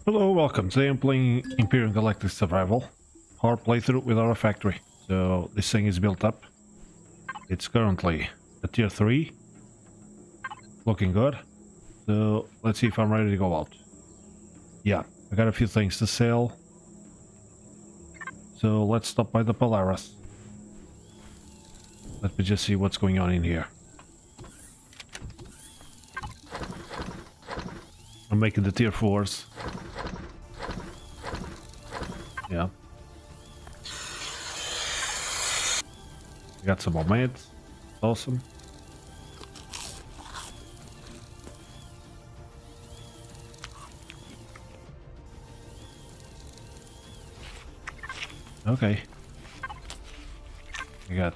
Hello, welcome. Today I'm playing Imperium Galactic Survival. Hard playthrough with our factory. So this thing is built up. It's currently a tier 3. Looking good. So let's see if I'm ready to go out. Yeah, I got a few things to sell. So let's stop by the Polaris. Let me just see what's going on in here. I'm making the tier 4s. Yeah. Got some more meds. Awesome. Okay. I got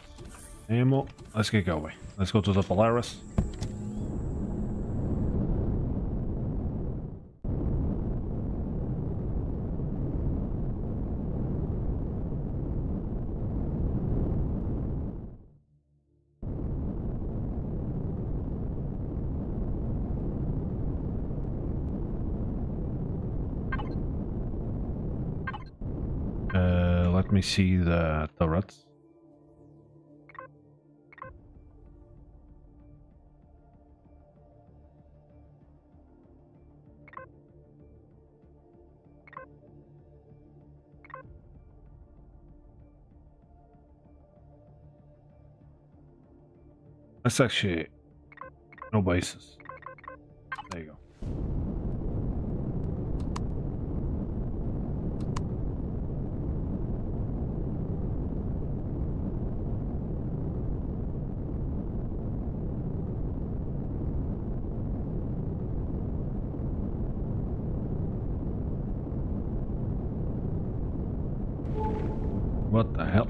ammo. Let's get going. Let's go to the Polaris. Let me see the turrets. That's actually no bases. There you go. What the hell?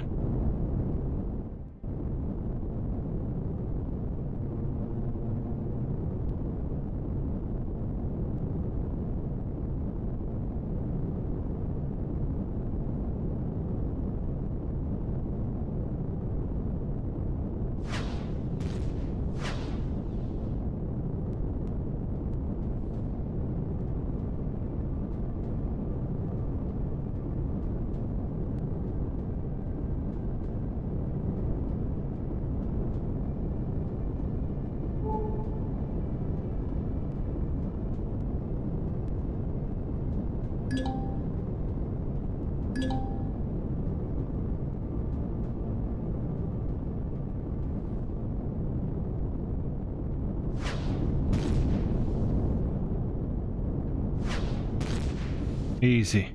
Easy.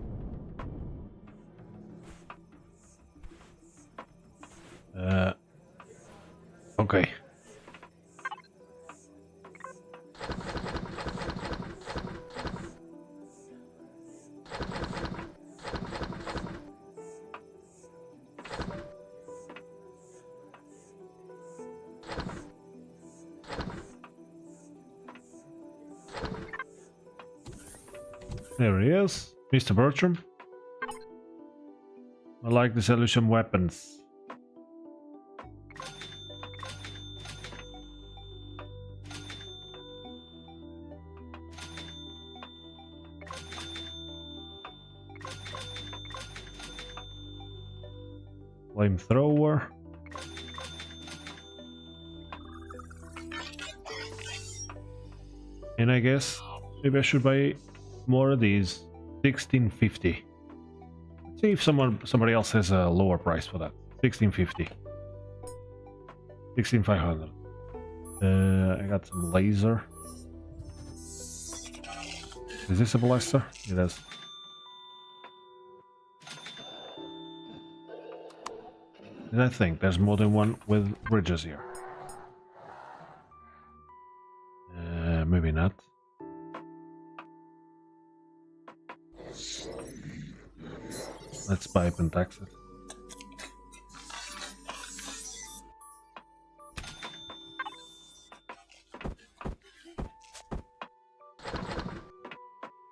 Okay. There he is, Mr. Bertram. I like the solution weapons. Flamethrower. And I guess maybe I should buy more of these. 1650. Let's see if somebody else has a lower price for that. 1650. 16500. I got some laser. Is this a blaster? It is. And I think there's more than one with bridges here. Maybe not. Let's buy and tax it.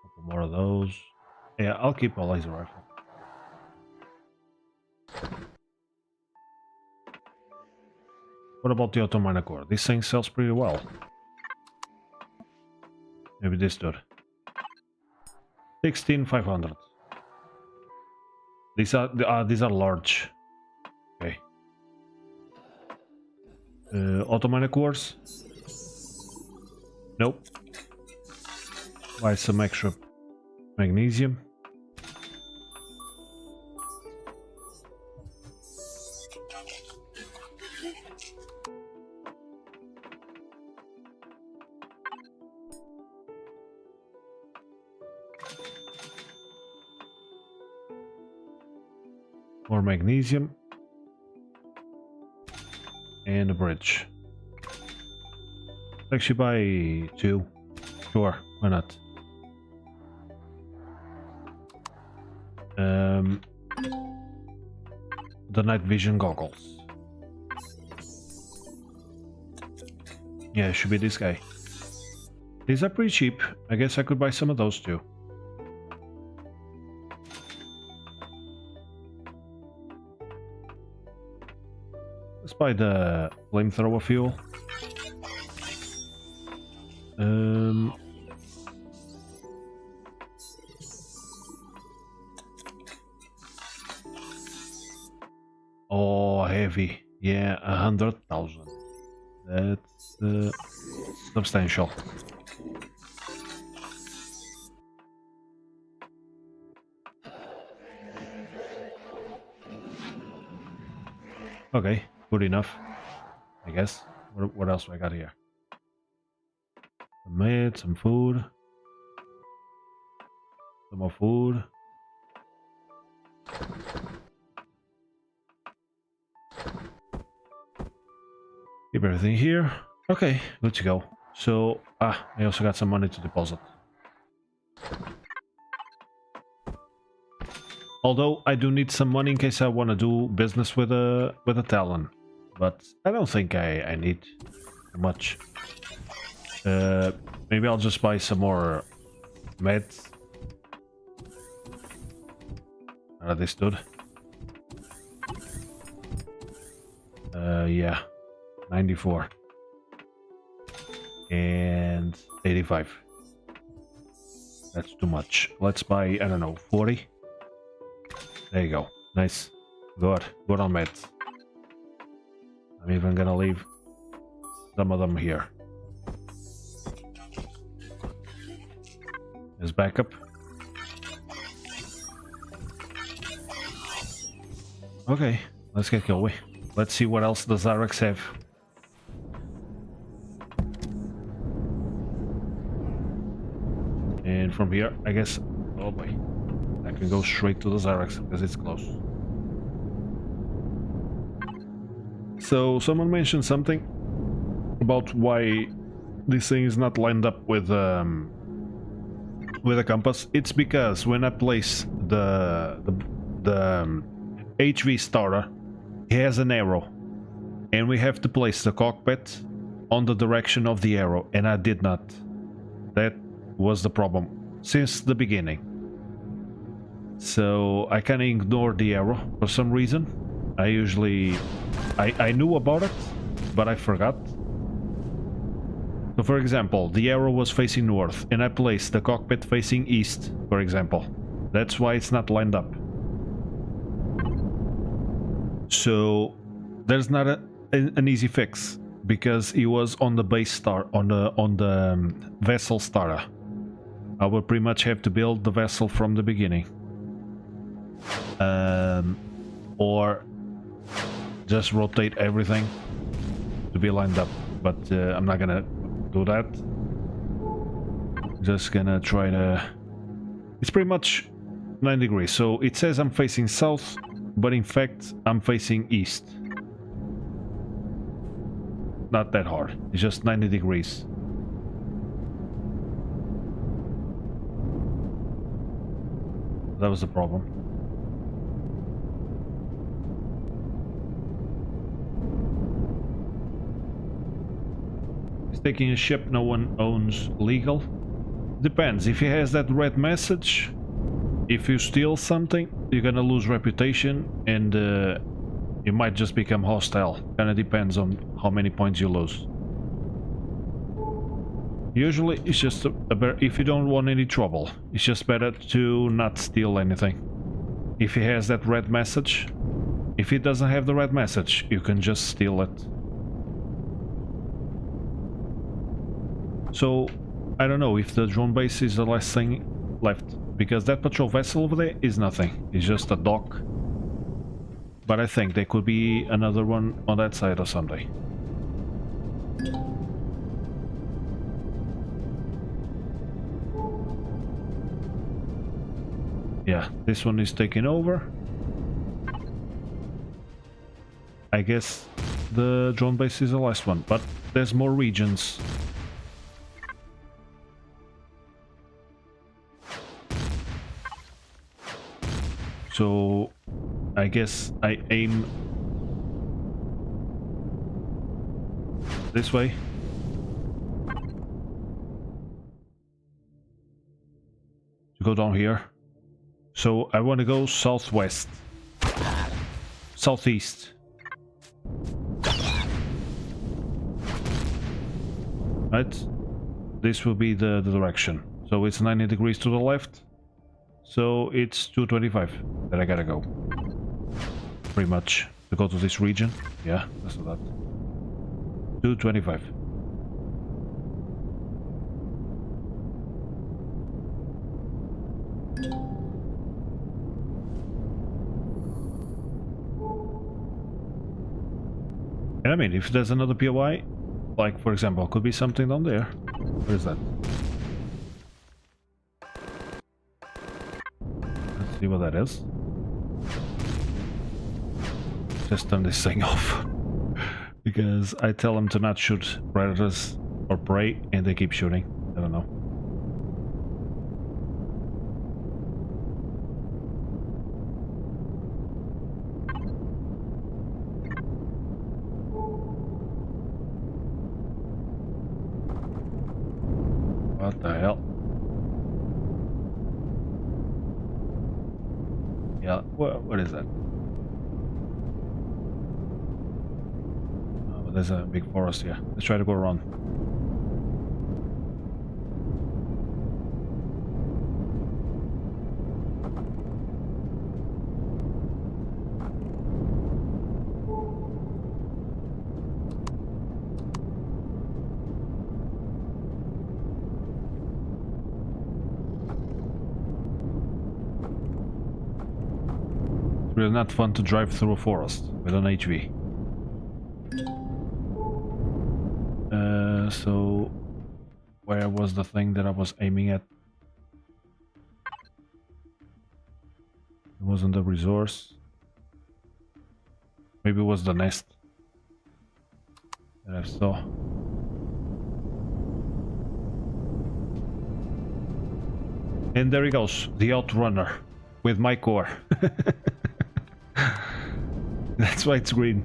Couple more of those. Yeah, I'll keep a laser rifle. What about the auto-miner core? This thing sells pretty well. Maybe this dude. 16,500. These are large. Okay. Ottoman cores. Nope. Buy some extra magnesium. More magnesium. And a bridge. Actually buy 2. Sure, why not? The night vision goggles. Yeah, it should be this guy. These are pretty cheap. I guess I could buy some of those too. Let's buy the flamethrower fuel. Oh, heavy. Yeah, 100,000. That's substantial. Okay, good enough, I guess. What else do I got here? Some meat, some food. Some more food. Keep everything here. Okay, good to go. So, I also got some money to deposit. Although I do need some money in case I want to do business with a Talon, but I don't think I need much. Maybe I'll just buy some more meds. Are they stood? Yeah, 94 and 85. That's too much. Let's buy, I don't know, 40. There you go. Nice. Good. Good on meds. I'm even gonna leave some of them here. As backup. Okay, let's get going. Let's see what else the Zyrex have. And from here, I guess... Oh boy. I can go straight to the Zyrex because it's close. So, someone mentioned something about why this thing is not lined up with a compass. It's because when I place the HV starter, it has an arrow, and we have to place the cockpit on the direction of the arrow, and I did not. That was the problem since the beginning. So I kind of ignored the arrow for some reason. I knew about it, but I forgot. So for example, the arrow was facing north, and I placed the cockpit facing east, for example. That's why it's not lined up. So there's not an easy fix, because it was on the base star, on the vessel starter. I will pretty much have to build the vessel from the beginning. Or just rotate everything to be lined up, but I'm not gonna do that. Just gonna try to... It's pretty much 9 degrees, so it says I'm facing south, but in fact I'm facing east. Not that hard, it's just 90 degrees. That was the problem. Taking a ship no one owns legal? Depends. If he has that red message, if you steal something, you're gonna lose reputation, and you might just become hostile. Kinda depends on how many points you lose. Usually it's just if you don't want any trouble, it's just better to not steal anything. If he has that red message, if he doesn't have the red message, you can just steal it. So, I don't know if the drone base is the last thing left, because that patrol vessel over there is nothing, it's just a dock. But I think there could be another one on that side or something. Yeah, this one is taking over. I guess the drone base is the last one, but there's more regions. So I guess I aim this way. To go down here. So I want to go southwest. Southeast. Right? This will be the direction. So it's 90 degrees to the left. So it's 225 that I gotta go. Pretty much. To go to this region. Yeah, that's that. 225. And I mean, if there's another POI, like for example, could be something down there. What is that? Let's see what that is. Just turn this thing off. Because I tell them to not shoot predators or prey and they keep shooting. I don't know. What the hell? Yeah, what is that? Oh, there's a big forest here. Let's try to go around. It's really not fun to drive through a forest with an HV. So where was the thing that I was aiming at? It wasn't the resource. Maybe it was the nest that I saw. And there he goes, the Outrunner with my core. That's why it's green.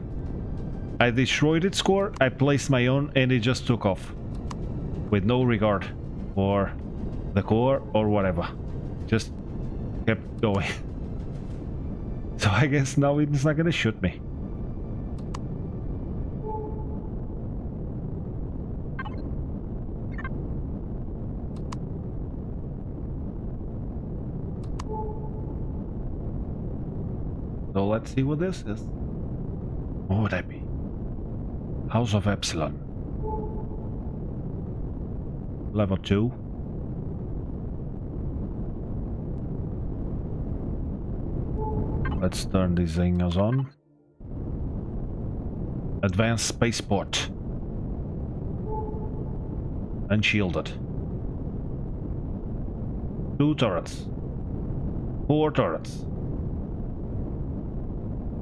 I destroyed its core, I placed my own, and it just took off. With no regard for the core or whatever. Just kept going. So I guess now it's not gonna shoot me. So let's see what this is. What would that be? House of Epsilon. Level 2. Let's turn these things on. Advanced spaceport. Unshielded. 2 turrets. 4 turrets.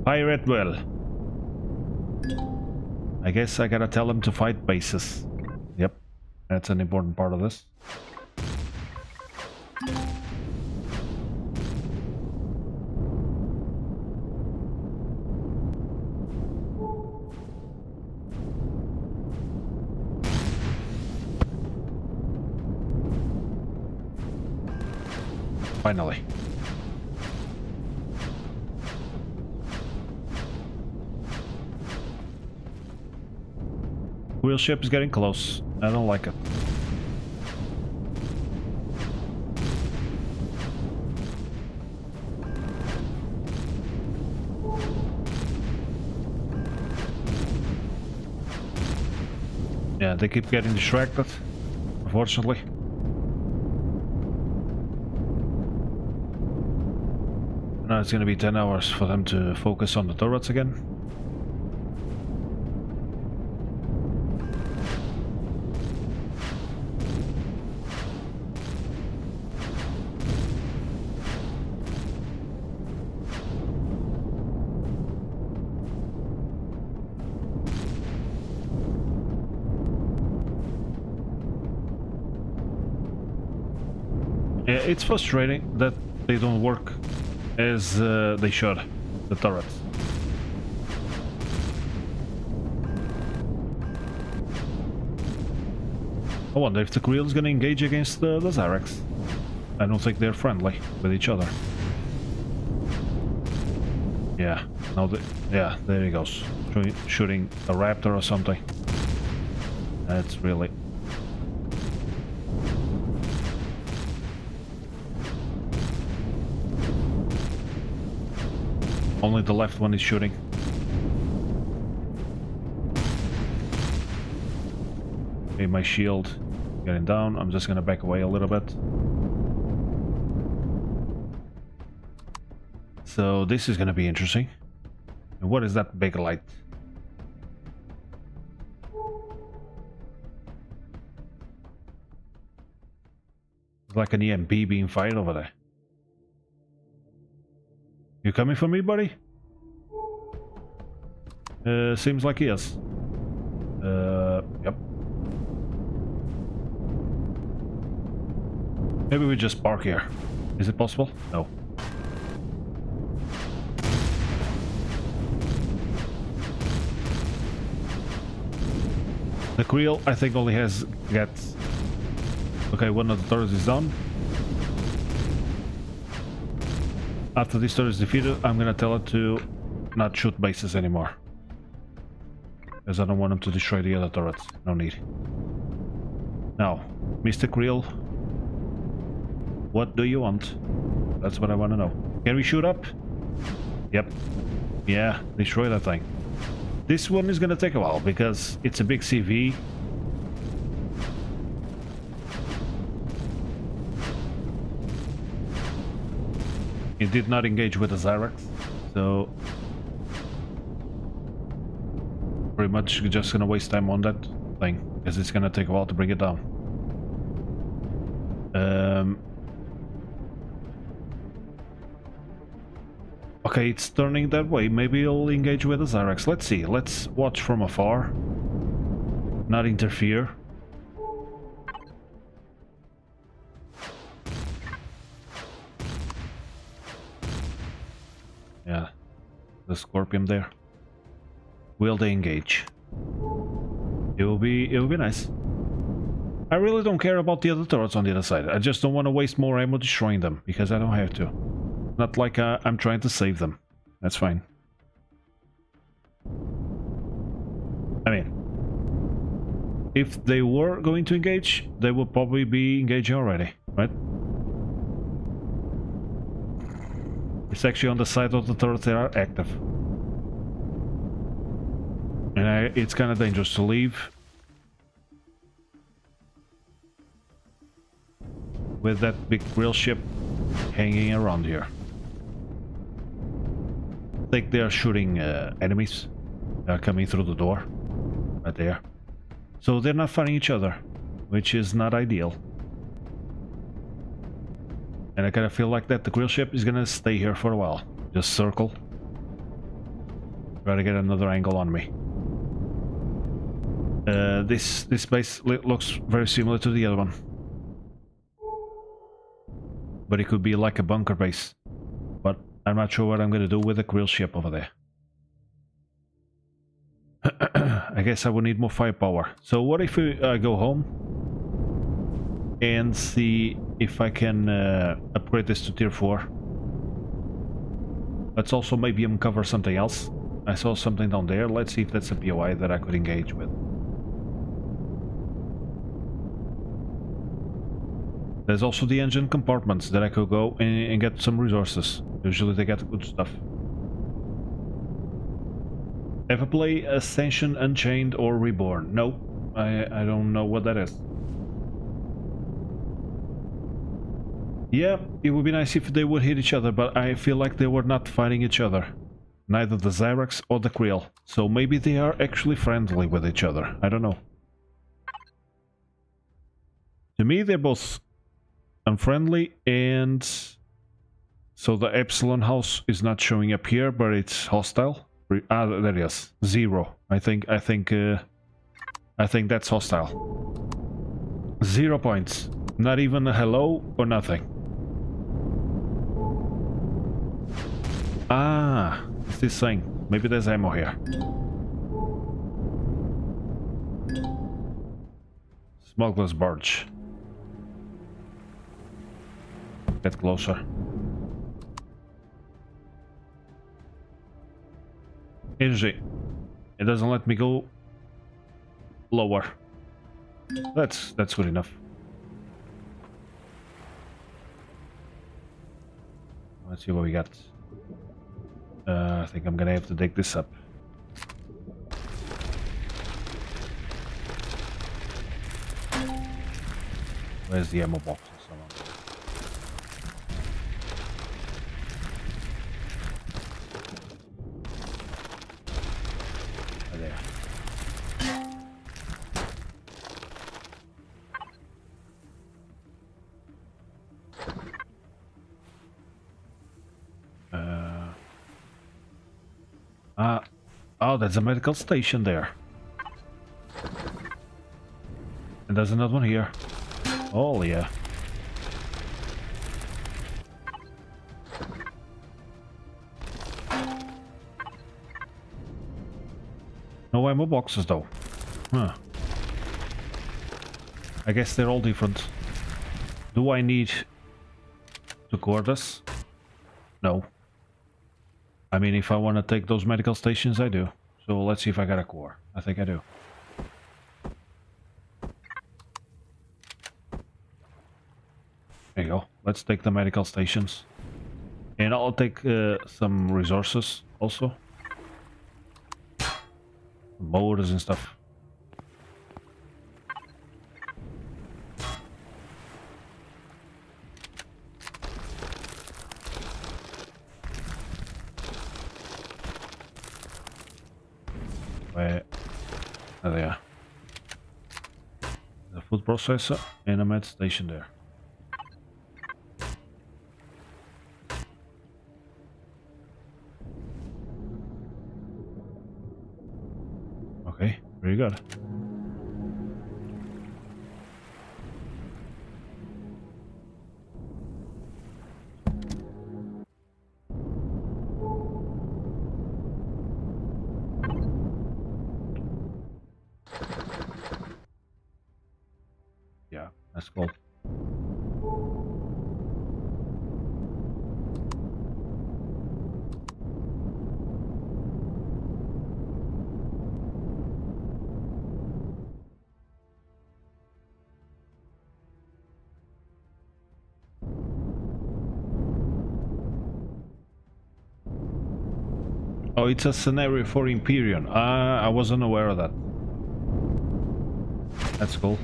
Pirate well. I guess I gotta tell him to fight bases. Yep, that's an important part of this. Finally. Wheel ship is getting close. I don't like it. Yeah, they keep getting distracted, unfortunately. Now it's gonna be 10 hours for them to focus on the turrets again. Yeah, it's frustrating that they don't work as they should, the turrets. I wonder if the Creel is gonna engage against the Zyrex. I don't think they're friendly with each other. Yeah, now yeah, there he goes. Shooting a raptor or something. That's really... Only the left one is shooting. Okay, my shield getting down. I'm just gonna back away a little bit. So this is gonna be interesting. And what is that big light? It's like an EMP being fired over there. You coming for me, buddy? Seems like he is. Yep. Maybe we just park here. Is it possible? No. The Creel, I think, only has gets. Okay, one of the turrets is done. After this turret is defeated, I'm gonna tell it to not shoot bases anymore. Because I don't want him to destroy the other turrets. No need. Now, Mr. Creel, what do you want? That's what I want to know. Can we shoot up? Yep. Yeah, destroy that thing. This one is gonna take a while because it's a big CV. It did not engage with the Zyrex, so pretty much just gonna waste time on that thing because it's gonna take a while to bring it down. Okay, it's turning that way. Maybe it'll engage with the Zyrex. Let's see. Let's watch from afar. Not interfere. Yeah, the Scorpion there. Will they engage? It will be nice. I really don't care about the other turrets on the other side. I just don't want to waste more ammo destroying them because I don't have to. Not like I'm trying to save them. That's fine. I mean, if they were going to engage, they would probably be engaging already, right? It's actually on the side of the turrets that are active. And it's kind of dangerous to leave with that big grill ship hanging around here. I think they are shooting enemies. They are coming through the door. Right there. So they're not fighting each other, which is not ideal. And I kind of feel like that the grill ship is gonna stay here for a while. Just circle. Try to get another angle on me. This base looks very similar to the other one. But it could be like a bunker base. But I'm not sure what I'm gonna do with the grill ship over there. I guess I would need more firepower. So what if I go home and see if I can upgrade this to tier 4. Let's also maybe uncover something else. I saw something down there. Let's see if that's a POI that I could engage with. There's also the engine compartments that I could go and get some resources. Usually they get good stuff. Ever play Ascension, Unchained or Reborn? No. I don't know what that is. Yeah, it would be nice if they would hit each other, but I feel like they were not fighting each other. Neither the Zyrax or the Creel. So maybe they are actually friendly with each other. I don't know. To me, they're both unfriendly, and so the Epsilon house is not showing up here, but it's hostile. Ah, there it is. 0. I think that's hostile. 0 points. Not even a hello or nothing. Ah, it's this thing. Maybe there's ammo here. Smuggler's barge. Get closer. Energy. It doesn't let me go lower. That's good enough. Let's see what we got. I think I'm gonna have to dig this up. Where's the ammo box or someone? Oh, there. Oh, there's a medical station there. And there's another one here. Oh, yeah. No ammo boxes, though. Huh. I guess they're all different. Do I need to core this? No. I mean, if I want to take those medical stations, I do. So let's see if I got a core. I think I do. There you go. Let's take the medical stations. And I'll take some resources also. Motors and stuff. Where? Oh, there they are. The food processor and a med station there. Okay, very good. Yeah, that's cool. Oh, it's a scenario for EMPYRION. I wasn't aware of that. That's cool.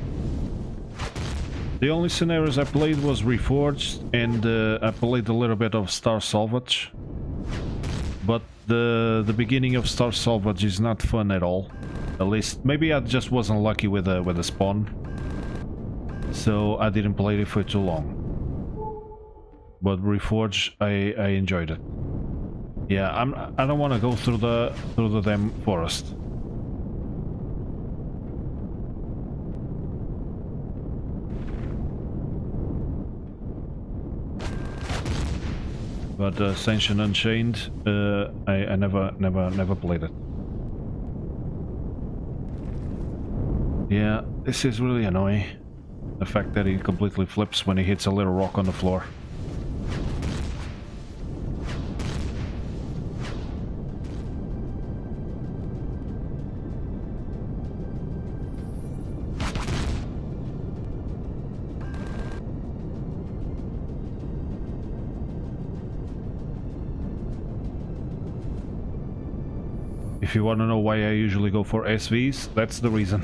The only scenarios I played was Reforged, and I played a little bit of Star Salvage. But the beginning of Star Salvage is not fun at all. At least, maybe I just wasn't lucky with the spawn. So I didn't play it for too long. But Reforged, I enjoyed it. Yeah, I don't want to go through the damn forest. But Ascension Unchained, I never played it. Yeah, this is really annoying. The fact that he completely flips when he hits a little rock on the floor. If you want to know why I usually go for SVs, that's the reason.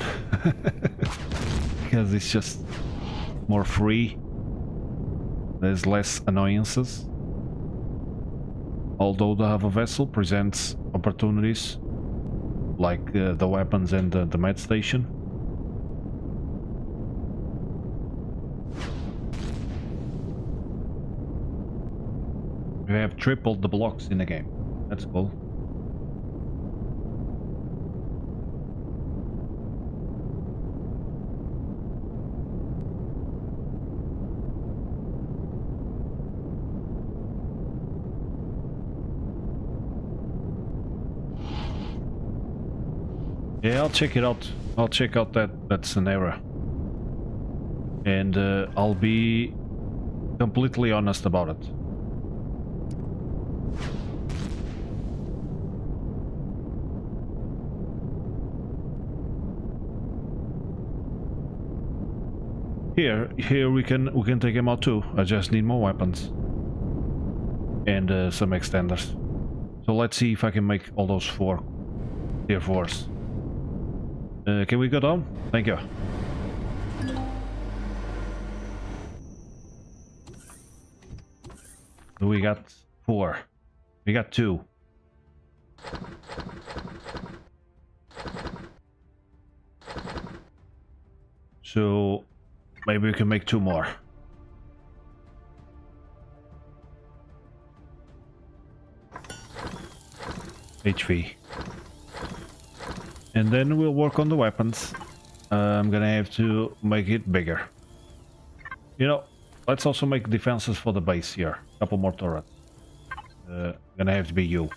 Because it's just more free. There's less annoyances. Although the Have a Vessel presents opportunities, like the weapons and the med station. We have tripled the blocks in the game. That's cool. Yeah, I'll check it out. I'll check out that scenario. And I'll be completely honest about it. Here we can take him out too. I just need more weapons. And some extenders. So let's see if I can make all those 4 tier 4s. Can we go down? Thank you. We got 4. We got 2. So maybe we can make 2 more. HV. And then we'll work on the weapons. I'm gonna have to make it bigger. You know, let's also make defenses for the base here. Couple more turrets. Gonna have to be you.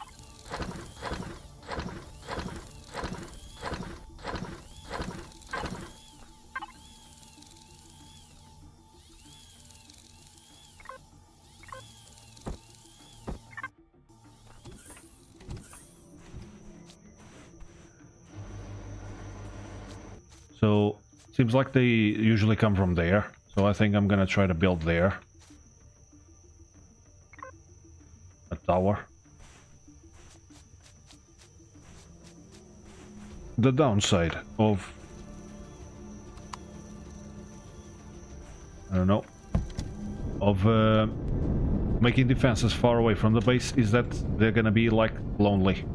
So, seems like they usually come from there. So I think I'm gonna try to build there. A tower. The downside of... I don't know. Of making defenses far away from the base is that they're gonna be like lonely.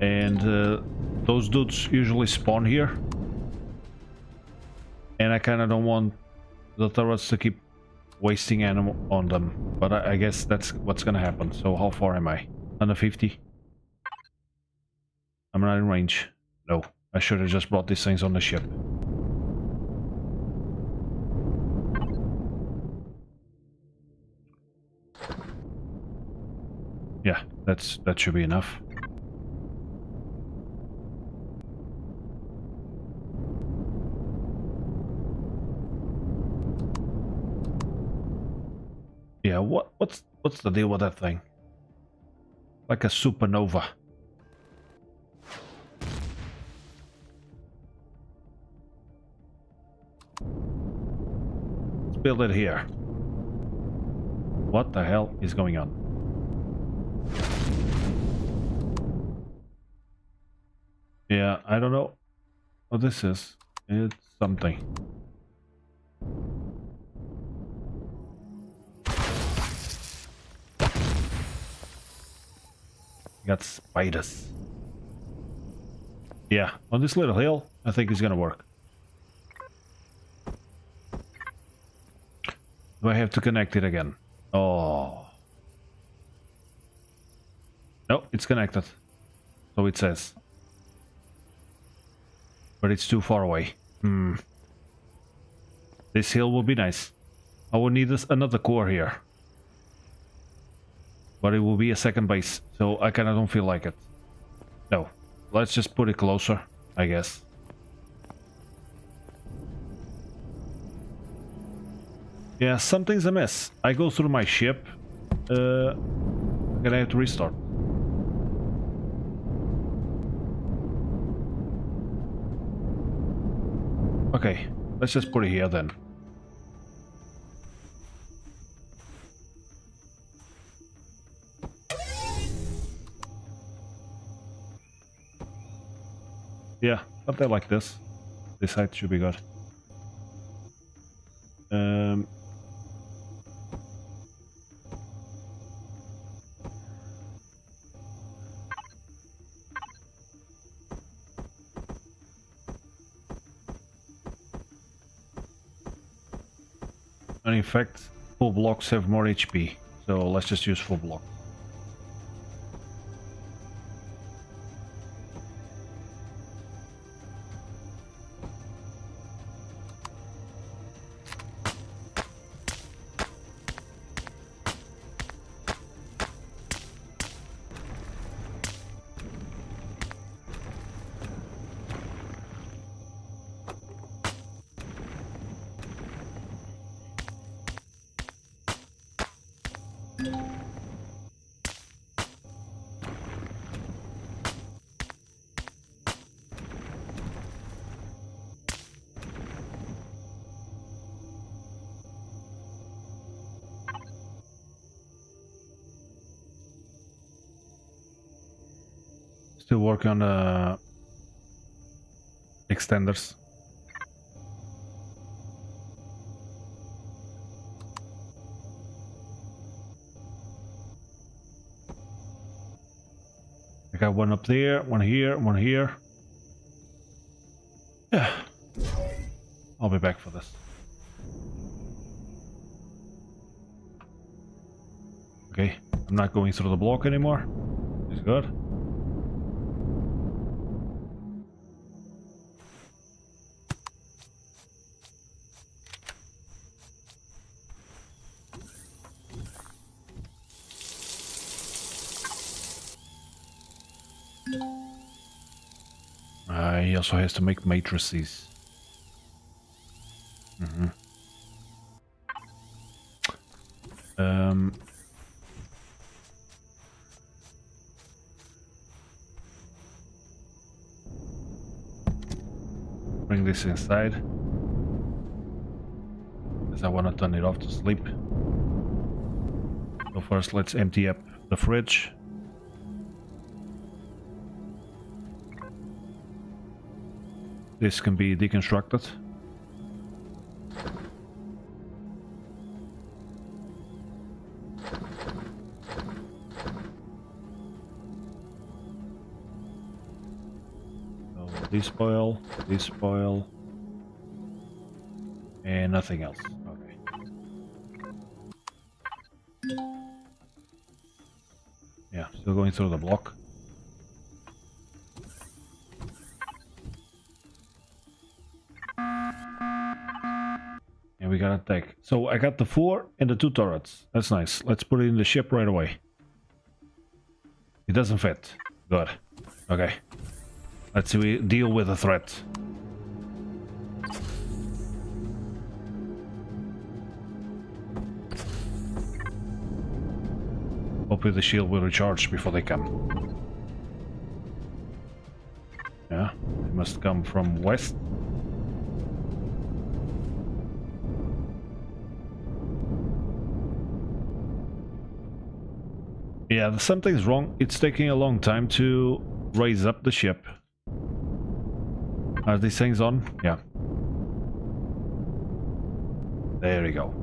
And those dudes usually spawn here. And I kinda don't want the turrets to keep wasting ammo on them. But I guess that's what's gonna happen. So how far am I? Under 50? I'm not in range. No, I should have just brought these things on the ship. Yeah, that should be enough. Yeah, what's the deal with that thing? Like a supernova. Let's build it here. What the hell is going on? Yeah, I don't know what this is. It's something. Got spiders. Yeah, on this little hill, I think it's gonna work. Do I have to connect it again? Oh. No, it's connected. So it says. But it's too far away. This hill will be nice. I will need another core here. But it will be a second base, so I kinda don't feel like it. No. Let's just put it closer, I guess. Yeah, something's amiss. I go through my ship. I'm gonna have to restart. Okay, let's just put it here then. but they like this. This height should be good. And in fact, full blocks have more HP, so let's just use full block. Still working on extenders. I got one up there, one here, one here. Yeah. I'll be back for this. Okay, I'm not going through the block anymore. It's good. He also has to make matrices. Bring this inside, because I want to turn it off to sleep. So first let's empty up the fridge. This can be deconstructed. So this spoil, and nothing else. Okay. Yeah, still going through the block. We got a tank. So I got the 4 and the 2 turrets. That's nice. Let's put it in the ship right away. It doesn't fit. Good. Okay. Let's see, we deal with the threat. Hopefully the shield will recharge before they come. Yeah, they must come from west. Yeah, something's wrong. It's taking a long time to raise up the ship. Are these things on? Yeah. There we go.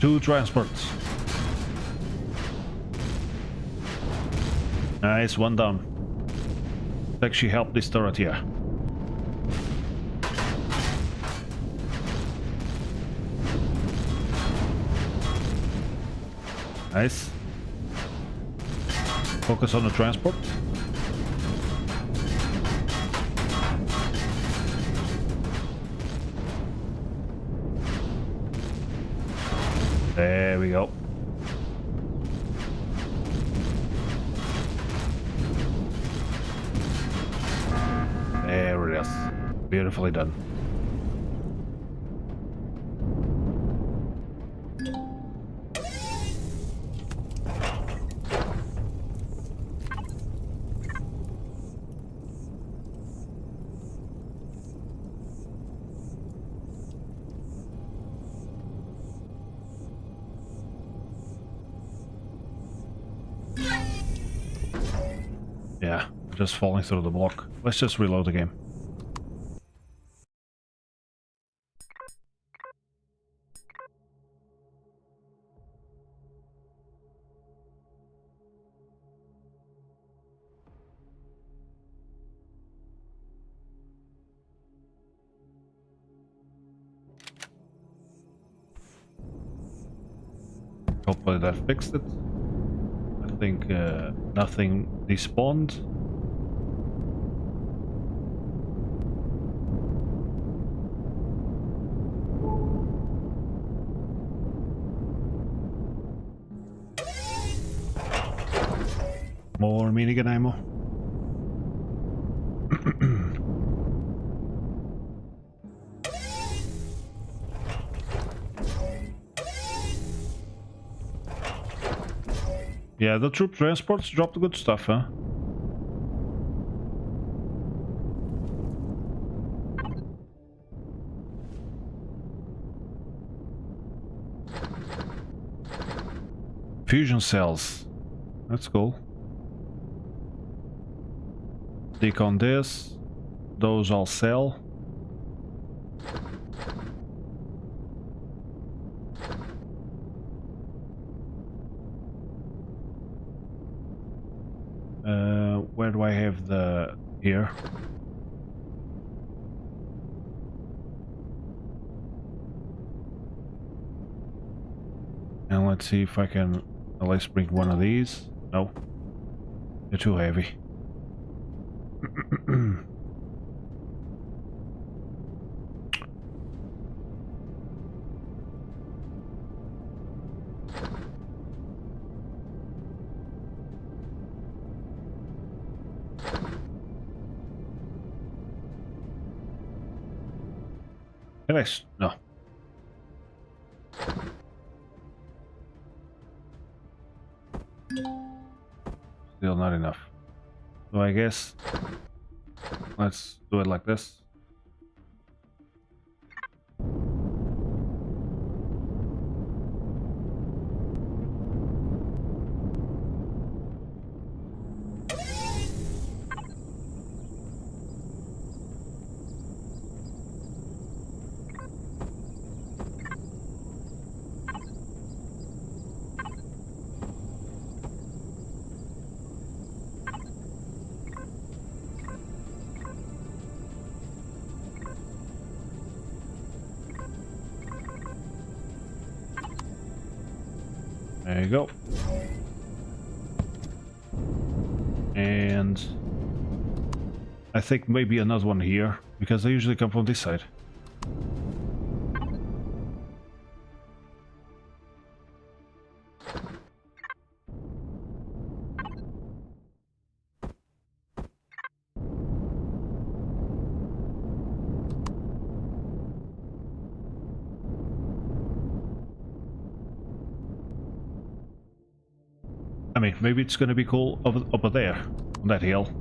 Two transports. Nice, one down. Let's actually help this turret here. Nice. Focus on the transport. There we go. There it is. Beautifully done. Yeah, just falling through the block. Let's just reload the game. Hopefully that fixed it. I think nothing despawned. More minigun ammo. Yeah, the troop transports dropped good stuff, huh? Fusion cells. That's cool. Decon this. Those I'll sell. Where do I have the... here? And let's see if I can at least bring one of these. No. They're too heavy. Nice. No. Still not enough. So I guess let's do it like this. There you go. And I think maybe another one here, because they usually come from this side. I mean, maybe it's gonna be cool over there, on that hill.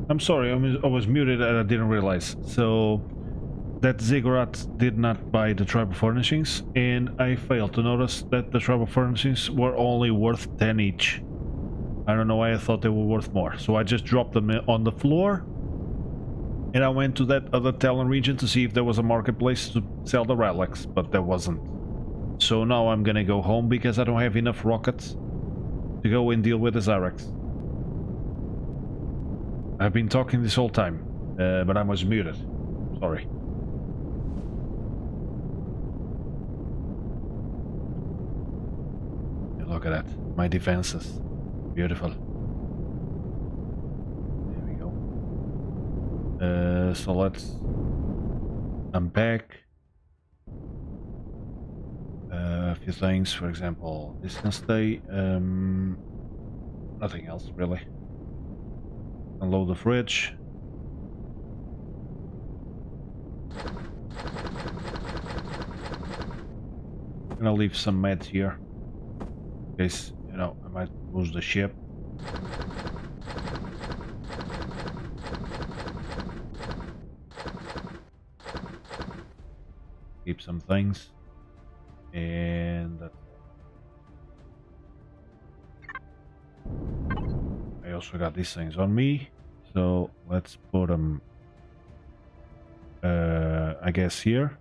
I'm sorry, I was muted and I didn't realize. So that ziggurat did not buy the tribal furnishings, and I failed to notice that the tribal furnishings were only worth 10 each. I don't know why I thought they were worth more. So I just dropped them on the floor, and I went to that other Talon region to see if there was a marketplace to sell the relics, but there wasn't. So now I'm gonna go home because I don't have enough rockets to go and deal with the Zyrex. I've been talking this whole time, but I was muted. Sorry. Look at that. My defenses. Beautiful. There we go. So let's unpack a few things. For example, this can stay. Nothing else really. Unload the fridge. I'm gonna leave some meds here. In case, you know, I might lose the ship. Keep some things. And that's all. I also got these things on me. So let's put them, I guess, here.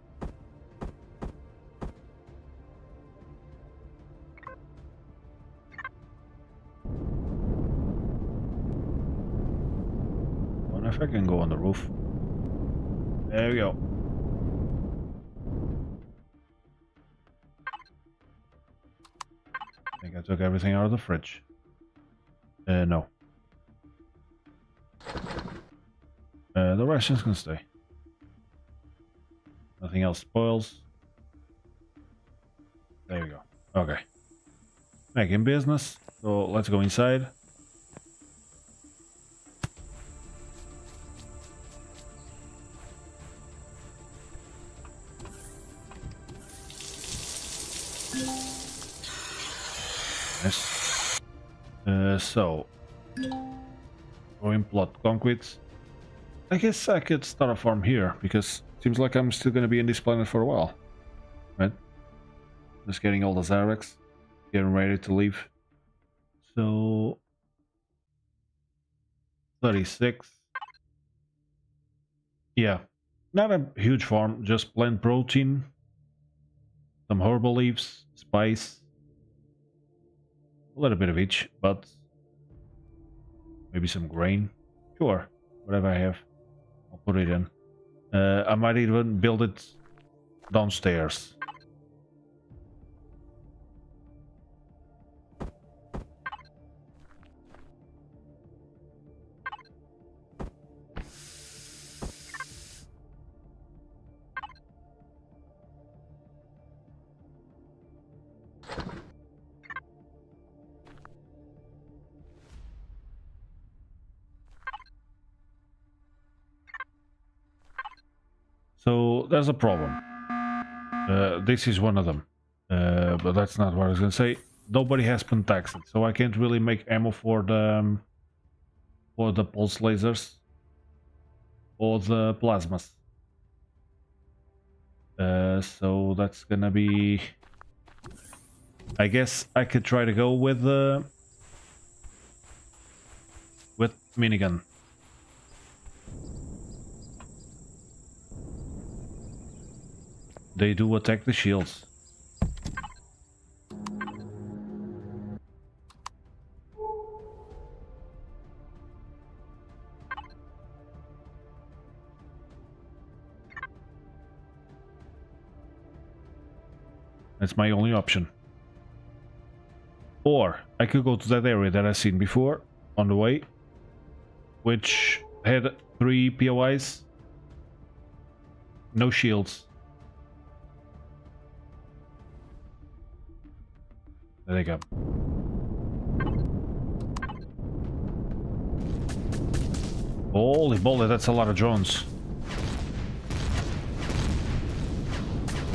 If I can go on the roof. There we go. I think I took everything out of the fridge. No. The rations can stay. Nothing else spoils. There we go. Okay. Back in business. So let's go inside. Nice. So growing plot concrete. I guess I could start a farm here because it seems like I'm still going to be in this planet for a while, right? Just getting all the Zyrex, getting ready to leave. So 36. Yeah, not a huge farm, just plant protein, some herbal leaves, spice, a little bit of each, but maybe some grain. Sure, whatever I have, I'll put it in. I might even build it downstairs. So there's a problem. This is one of them. But that's not what I was going to say. Nobody has pentaxid, so I can't really make ammo for the pulse lasers or the plasmas. So that's gonna be... I guess I could try to go with minigun. they do attack the shields. That's my only option. Or I could go to that area that I've seen before on the way, which had 3 POIs, no shields. There they go. Holy moly, that's a lot of drones.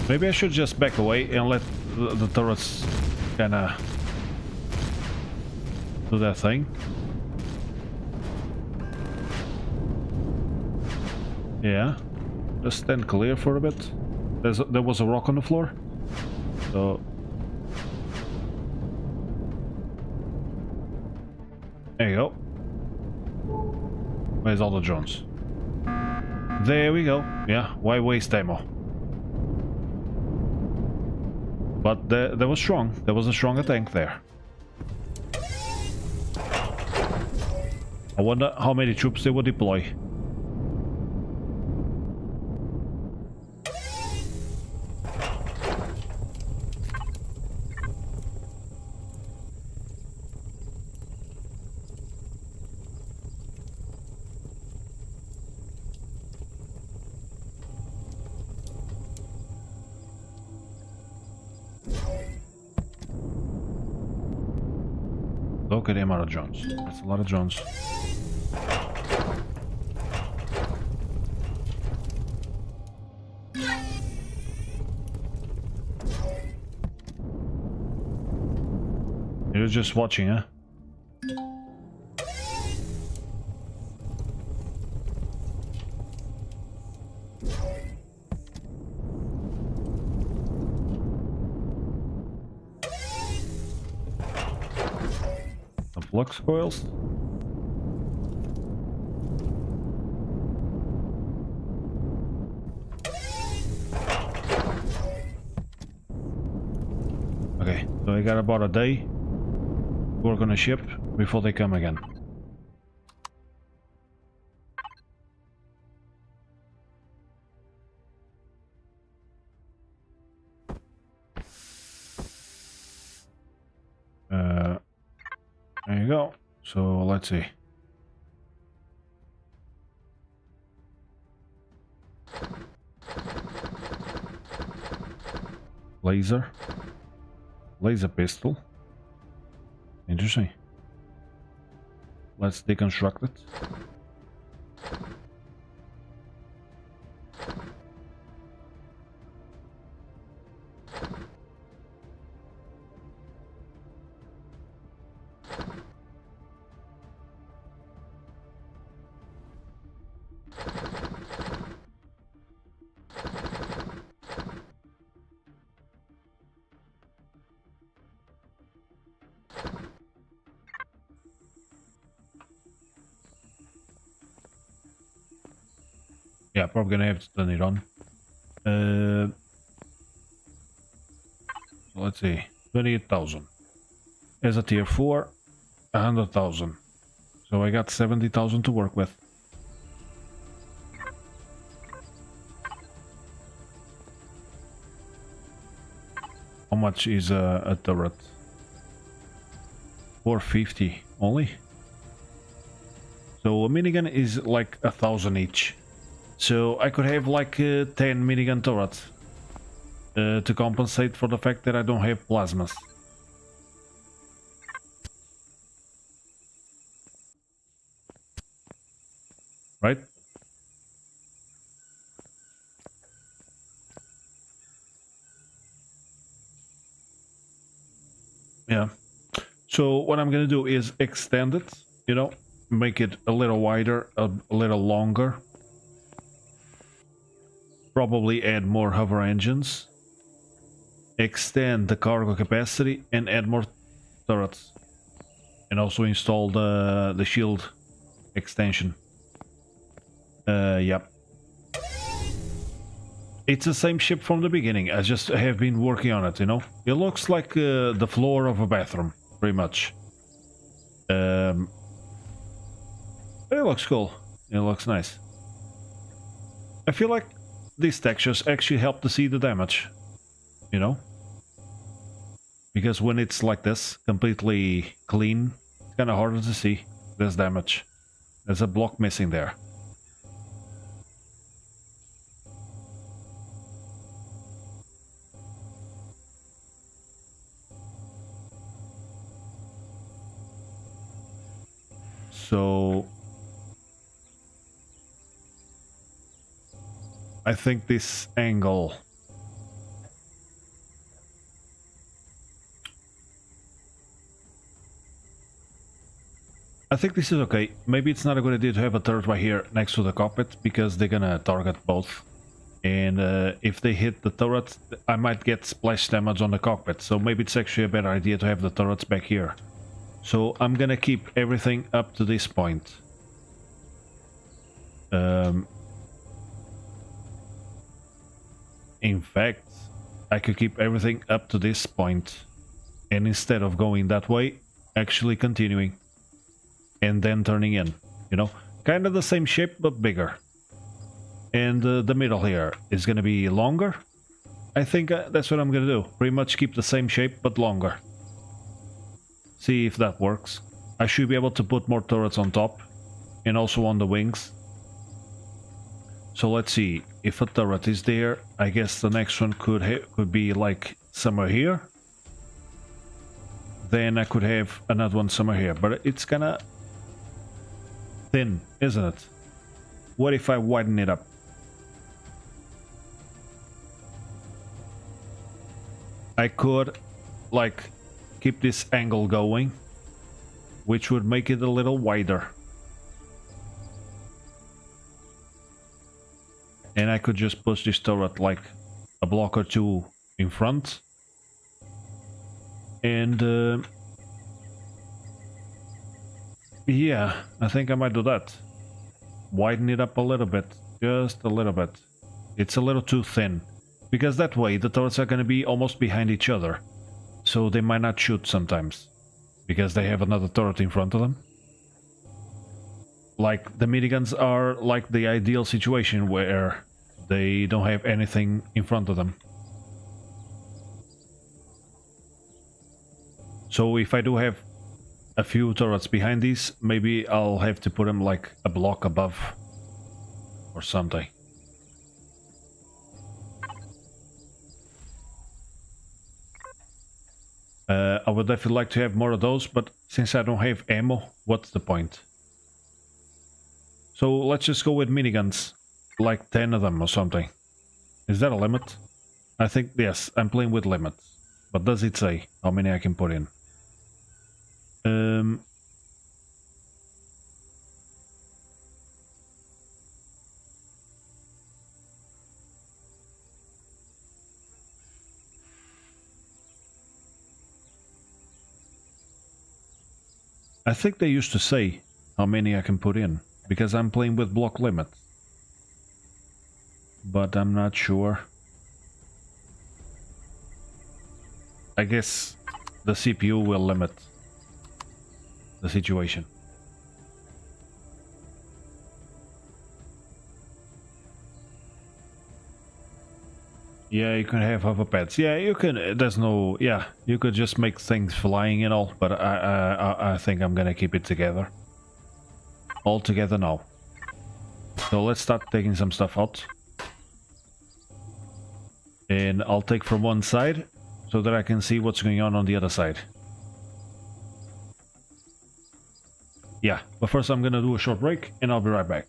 Maybe I should just back away and let the turrets kinda do that thing. Yeah, just stand clear for a bit. There was a rock on the floor, so there you go. Where's all the drones? There we go. Yeah, why waste ammo? But there was strong. There was a stronger tank there. I wonder how many troops they would deploy. Look at the amount of drones. That's a lot of drones. You're just watching, huh? The flux coils. Okay, so I got about a day to work on a ship before they come again. There you go. So let's see. Laser pistol. Interesting. Let's deconstruct it. Yeah, probably gonna have to turn it on. So let's see, 28,000. As a tier 4, 100,000. So I got 70,000 to work with. How much is a turret? 450 only. So a minigun is like 1,000 each. So I could have like 10 minigun turrets to compensate for the fact that I don't have plasmas. Right? Yeah. So what I'm gonna do is extend it, you know, make it a little wider, a little longer. Probably add more hover engines, extend the cargo capacity, and add more turrets, and also install the shield extension. Yep. It's the same ship from the beginning. I just have been working on it, you know? It looks like the floor of a bathroom, pretty much. It looks cool. It looks nice. I feel like these textures actually help to see the damage, you know? Because when it's like this, completely clean, it's kind of harder to see. There's damage. There's a block missing there. So I think this angle is okay. Maybe it's not a good idea to have a turret right here next to the cockpit because they're gonna target both. And if they hit the turret, I might get splash damage on the cockpit. So maybe it's actually a better idea to have the turrets back here. So I'm gonna keep everything up to this point. In fact, I could keep everything up to this point, and instead of going that way, actually continuing, and then turning in, you know? Kind of the same shape, but bigger. And the middle here is gonna be longer. I think that's what I'm gonna do. Pretty much keep the same shape, but longer. See if that works. I should be able to put more turrets on top and also on the wings. So let's see, if a turret is there, I guess the next one could be like somewhere here. Then I could have another one somewhere here, but it's kinda thin, isn't it? What if I widen it up? I could like keep this angle going, which would make it a little wider. And I could just push this turret like a block or two in front. And yeah, I think I might do that. Widen it up a little bit, just a little bit. It's a little too thin. Because that way the turrets are going to be almost behind each other. So they might not shoot sometimes. Because they have another turret in front of them. Like, the miniguns are like the ideal situation where they don't have anything in front of them. So if I do have a few turrets behind these, maybe I'll have to put them like a block above. Or something. I would definitely like to have more of those, but since I don't have ammo, what's the point? So let's just go with miniguns, like 10 of them or something. Is that a limit? I think, yes, I'm playing with limits. But does it say how many I can put in? I think they used to say how many I can put in, because I'm playing with block limits. But I'm not sure. I guess the CPU will limit the situation. Yeah, you can have hover pads. Yeah, you can. There's no. Yeah, you could just make things flying and all. But I think I'm gonna keep it together. All together now. So let's start taking some stuff out. And I'll take from one side so that I can see what's going on the other side. Yeah, but first I'm gonna do a short break and I'll be right back.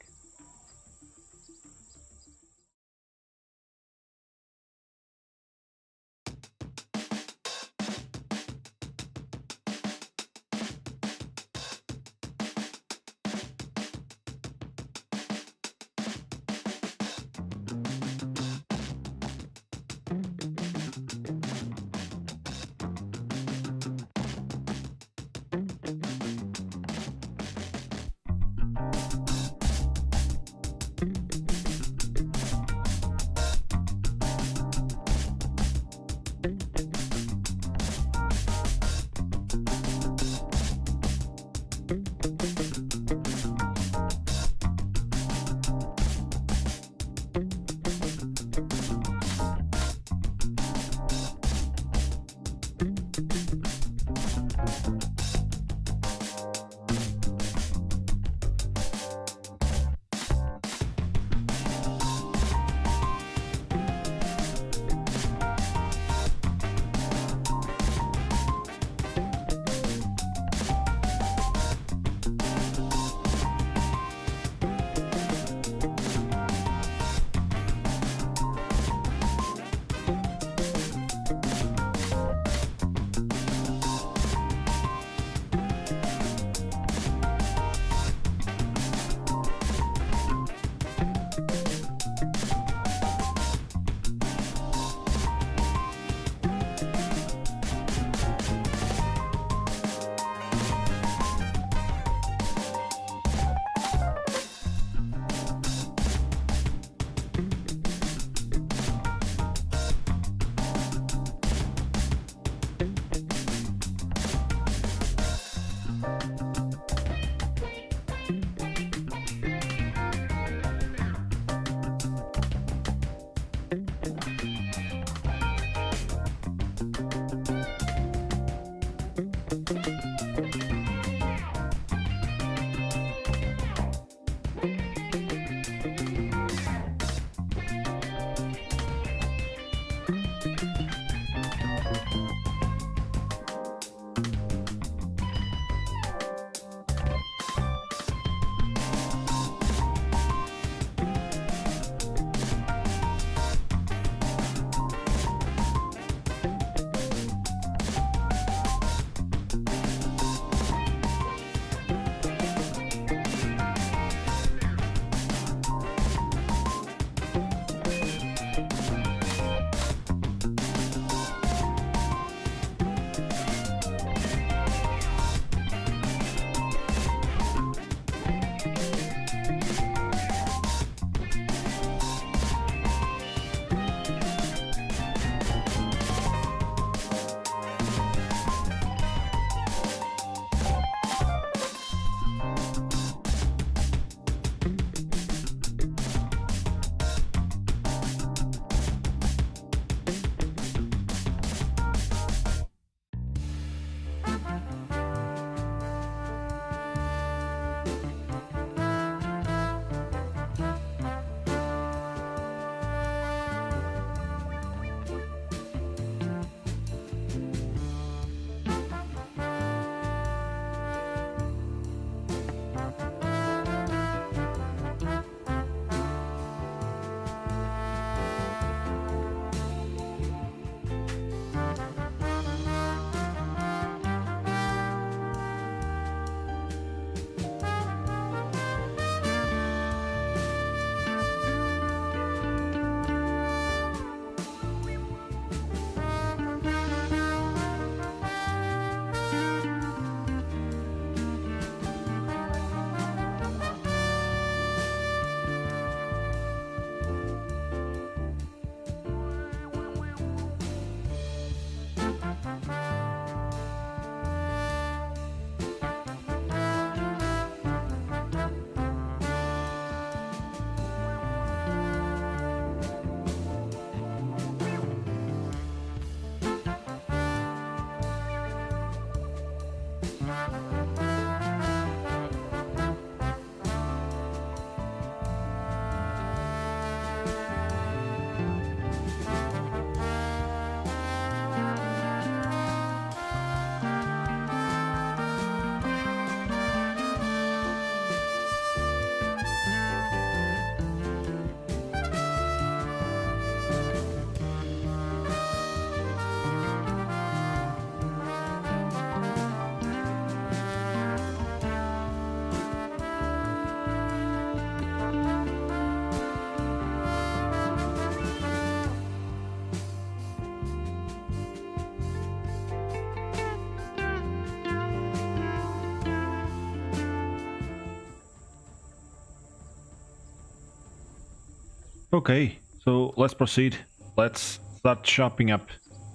Okay, so let's proceed. Let's start chopping up.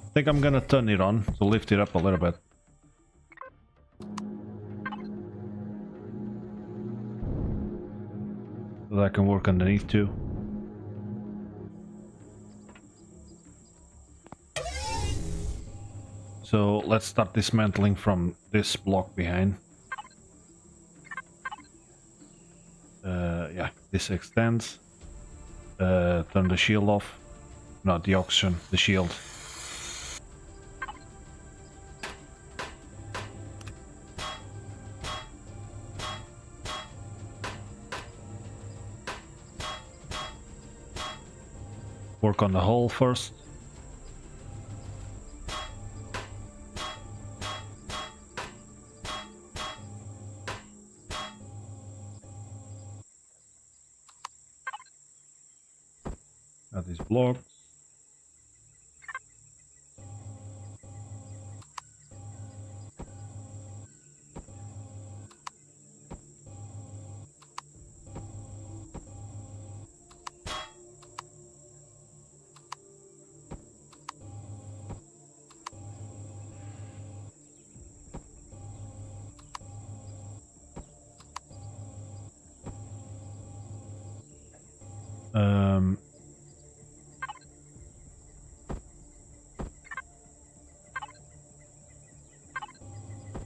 I think I'm gonna turn it on to lift it up a little bit. So that can work underneath too. So let's start dismantling from this block behind. Yeah, this extends. Turn the shield off. Not the oxygen, the shield. Work on the hull first. Got these blocks.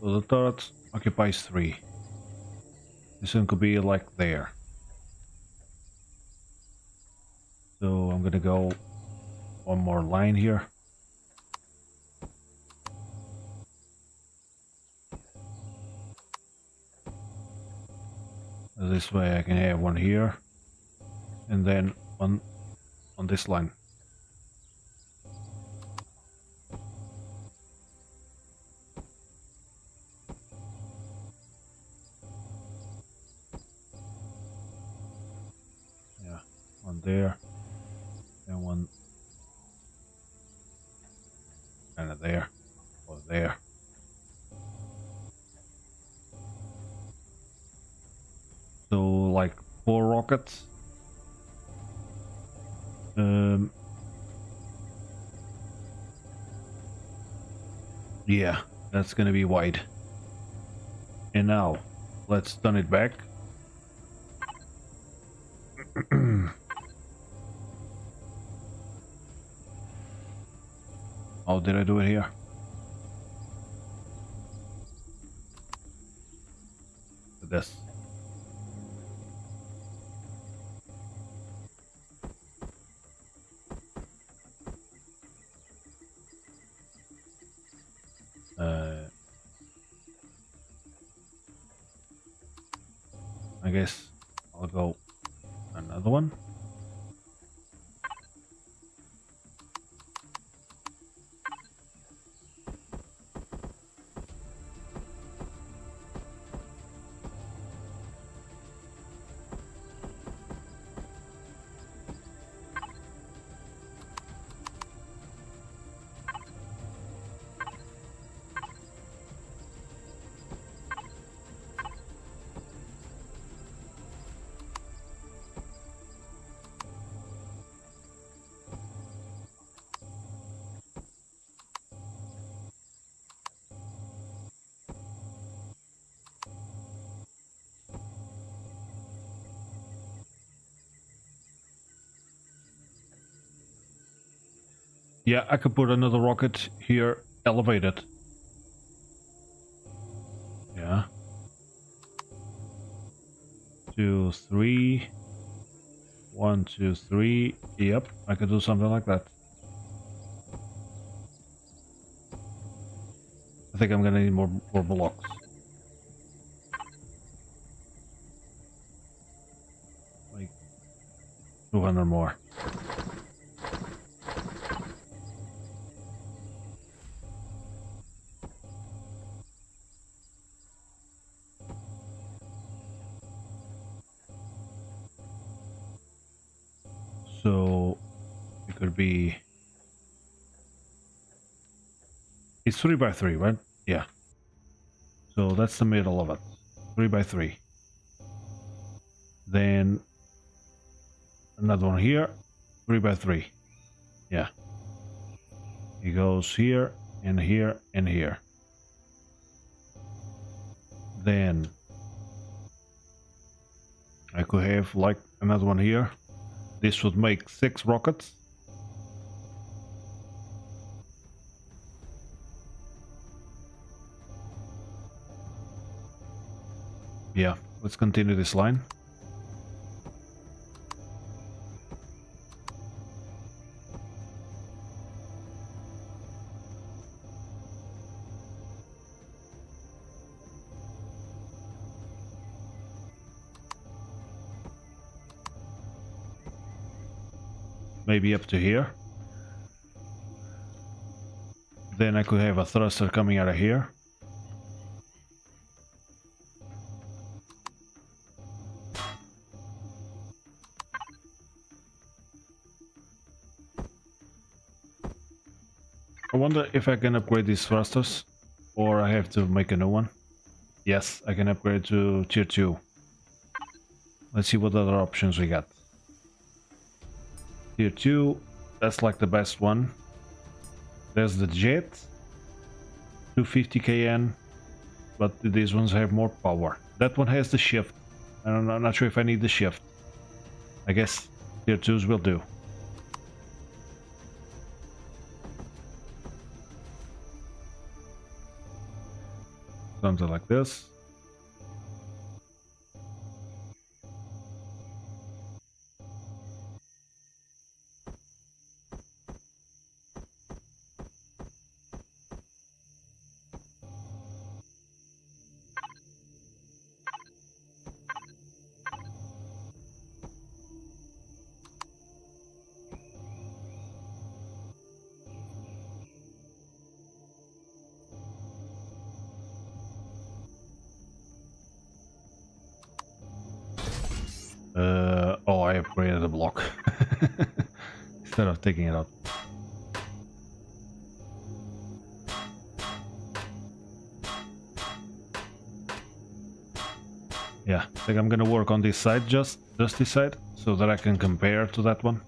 So the turret occupies 3. This one could be like there. So I'm gonna go one more line here. This way I can have one here. And then one on this line. Yeah, one there. And one kind of there. Or there. So like 4 rockets. Yeah, that's gonna be wide. And now, let's turn it back. How did I do it here? This. I guess I'll go another one. Yeah, I could put another rocket here, elevated. Yeah. 2, 3. 1, 2, 3. Yep, I could do something like that. I think I'm gonna need more blocks. Like 200 more. So it could be. It's 3 by 3, right? Yeah. So that's the middle of it. 3 by 3. Then Another one here, 3x3. Yeah. He goes here and here and here. Then I could have like another one here. This would make 6 rockets. Yeah, let's continue this line. Maybe up to here. Then I could have a thruster coming out of here. I wonder if I can upgrade these thrusters, or I have to make a new one. Yes, I can upgrade to tier 2. Let's see what other options we got. Tier 2, that's like the best one. There's the jet, 250 kN, but these ones have more power. That one has the shift. I'm not sure if I need the shift. I guess tier 2s will do. Something like this. Oh, I upgraded the block instead of taking it out. Yeah, I think I'm gonna work on this side, just this side, so that I can compare to that one.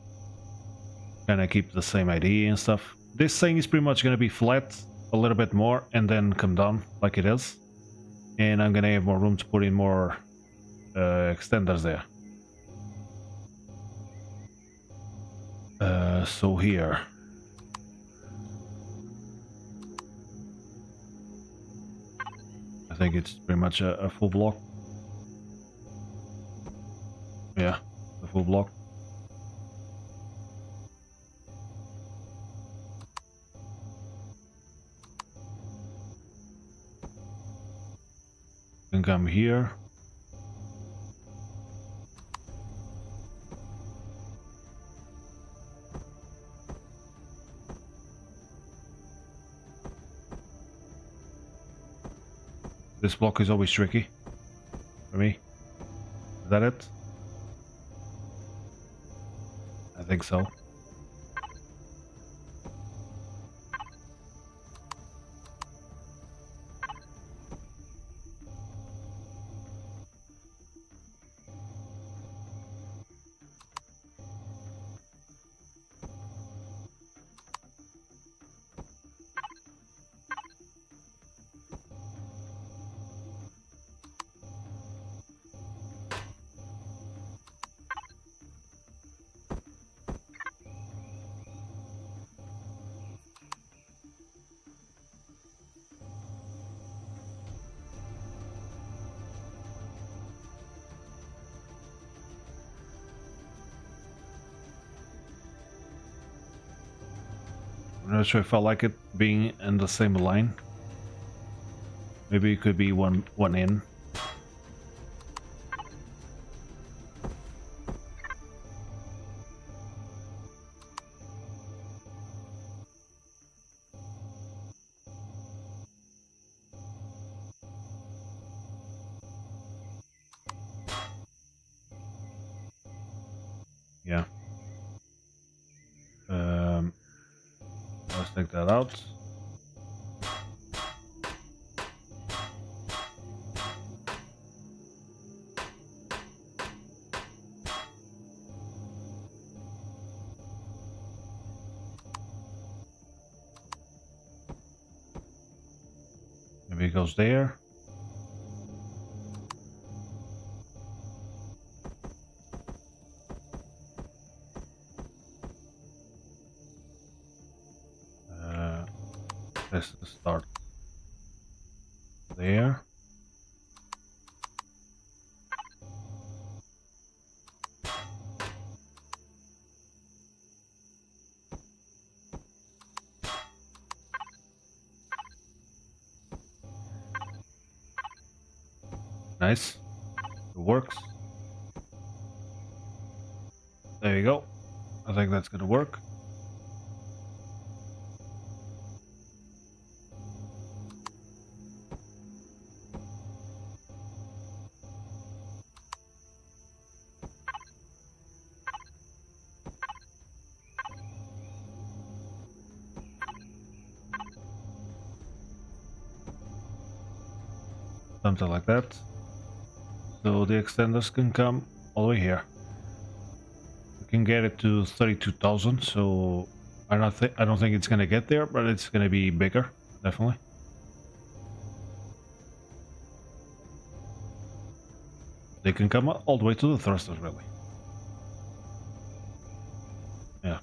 And I keep the same ID and stuff. This thing is pretty much gonna be flat a little bit more and then come down like it is. And I'm gonna have more room to put in more extenders there. So here. I think it's pretty much a full block. Yeah, the full block. Can come here. This block is always tricky for me. Is that it? I think so. I'm not sure if I like it being in the same line. Maybe it could be one in. Yeah. Let's take that out. goes there. Let's start there. Nice. It works. There you go. I think that's gonna work. Something like that. So the extenders can come all the way here. We can get it to 32,000. So I don't think it's gonna get there, but it's gonna be bigger, definitely. They can come all the way to the thrusters, really. Yeah.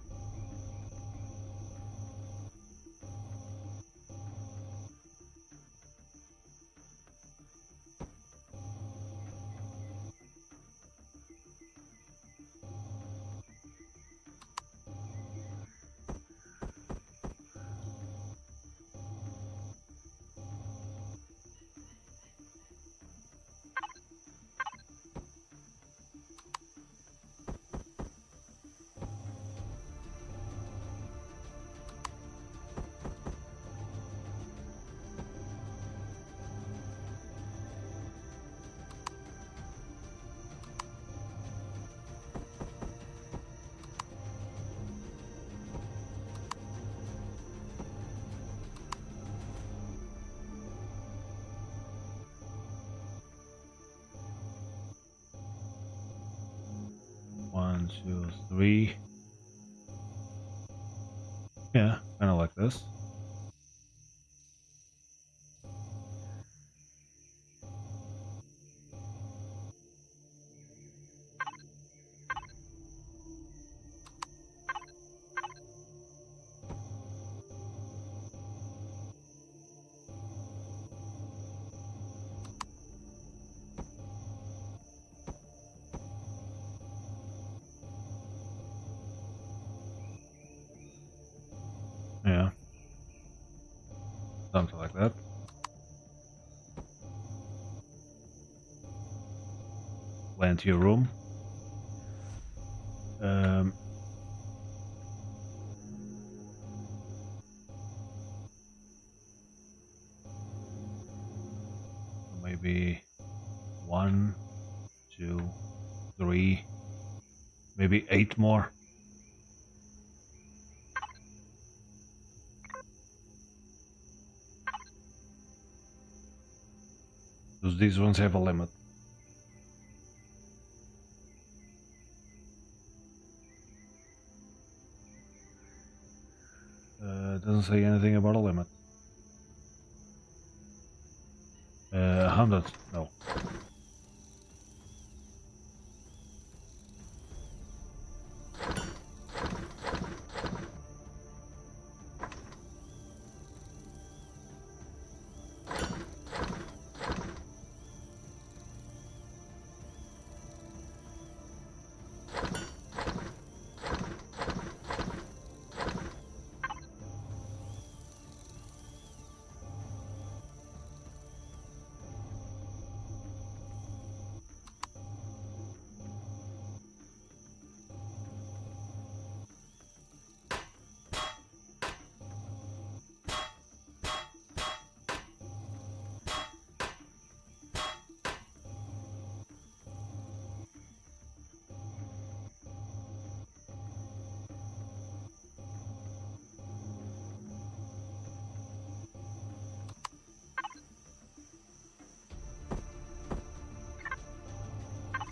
One, two, three. Yeah, kind of like this. Yeah. Something like that. Land to your room. Maybe 1, 2, 3, maybe 8 more. Because these ones have a limit. It doesn't say anything about a limit. 100, no.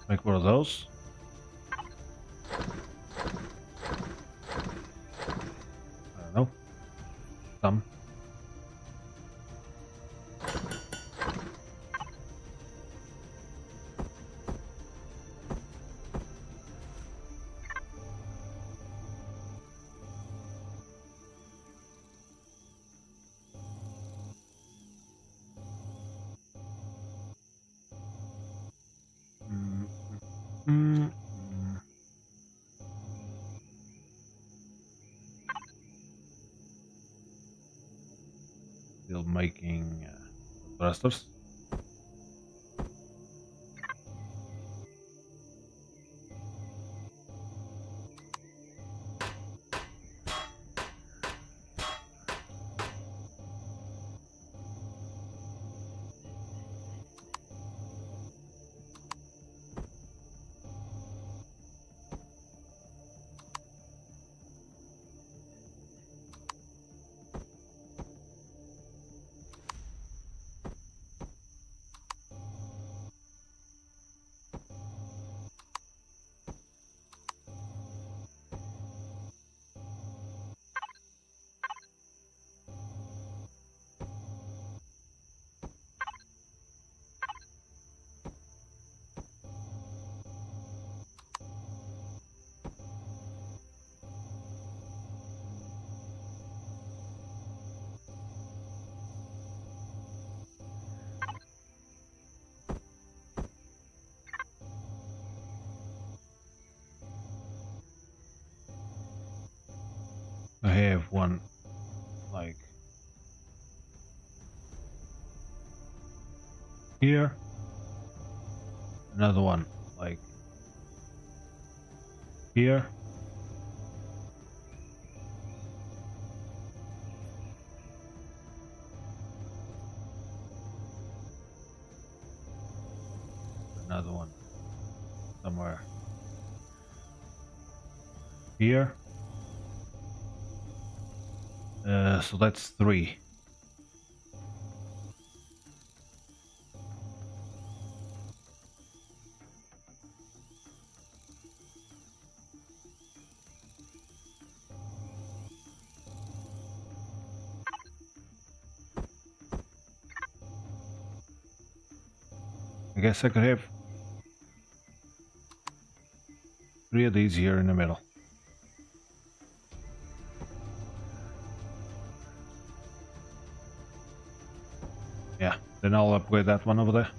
Make one of those. I don't know. Some. Mm. Still making thrusters. I have one like here, another one like here, another one somewhere here. So that's 3. I guess I could have 3 of these here in the middle. Yeah, then I'll upgrade that one over there.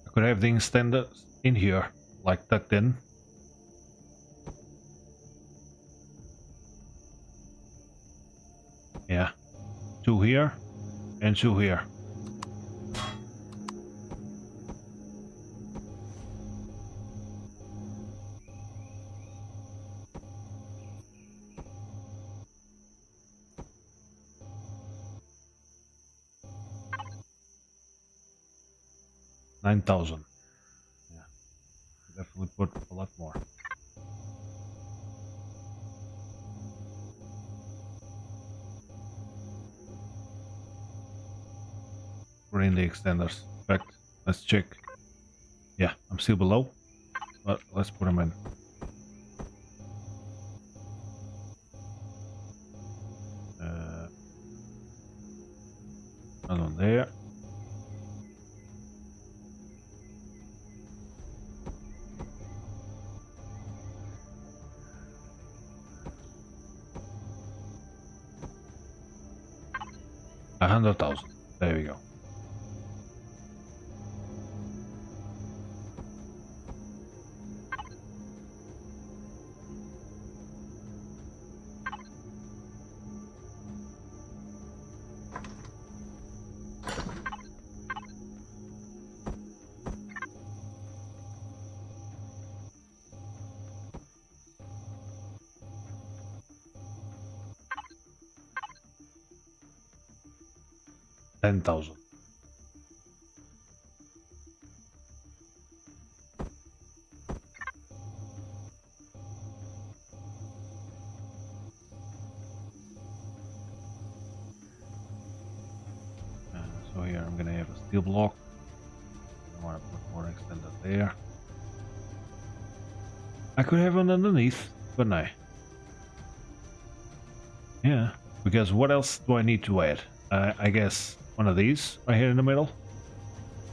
I could have the extenders in here, like tucked in. Yeah, 2 here and 2 here. $9,000. Yeah, definitely put a lot more. We're in the extenders. In fact, let's check. Yeah, I'm still below, but let's put them in. Another one there. $100,000. There we go. $10,000. steel block. I want to put more extended there. I could have one underneath, couldn't I? Yeah, because what else do I need to add? I guess one of these right here in the middle.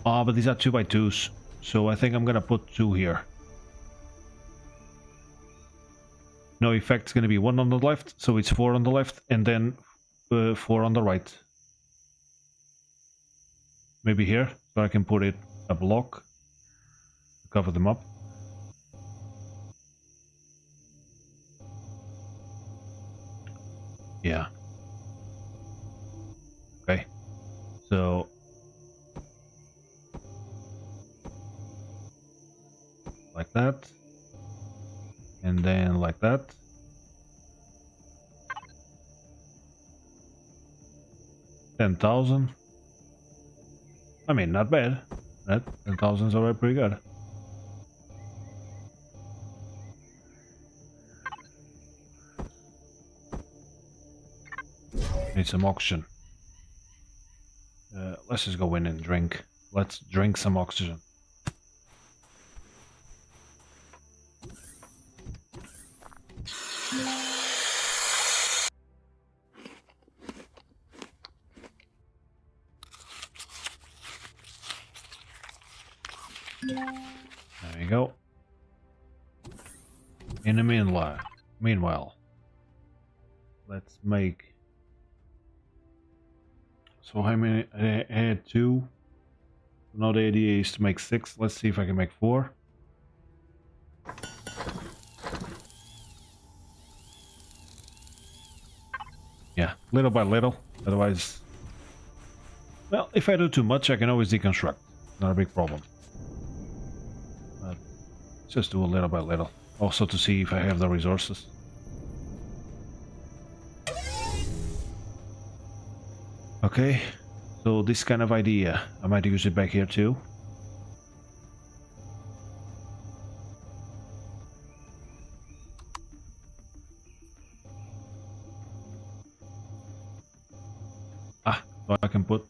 Oh, but these are 2x2s, so I think I'm gonna put 2 here. No effect's gonna be 1 on the left, so it's 4 on the left, and then 4 on the right. Maybe here, so I can put it a block to cover them up. Yeah. Okay. So like that. And then like that. $10,000. I mean, not bad. That 10,000 is already pretty good. Need some oxygen. Let's just go in and drink. Let's drink some oxygen. There we go. In the meanwhile, let's make. So how many? I had 2. Now the idea is to make 6. Let's see if I can make 4. Yeah, little by little. Otherwise, well, if I do too much, I can always deconstruct. Not a big problem. But just do a little by little. Also to see if I have the resources. Okay, so this kind of idea, I might use it back here too. Ah, so I can put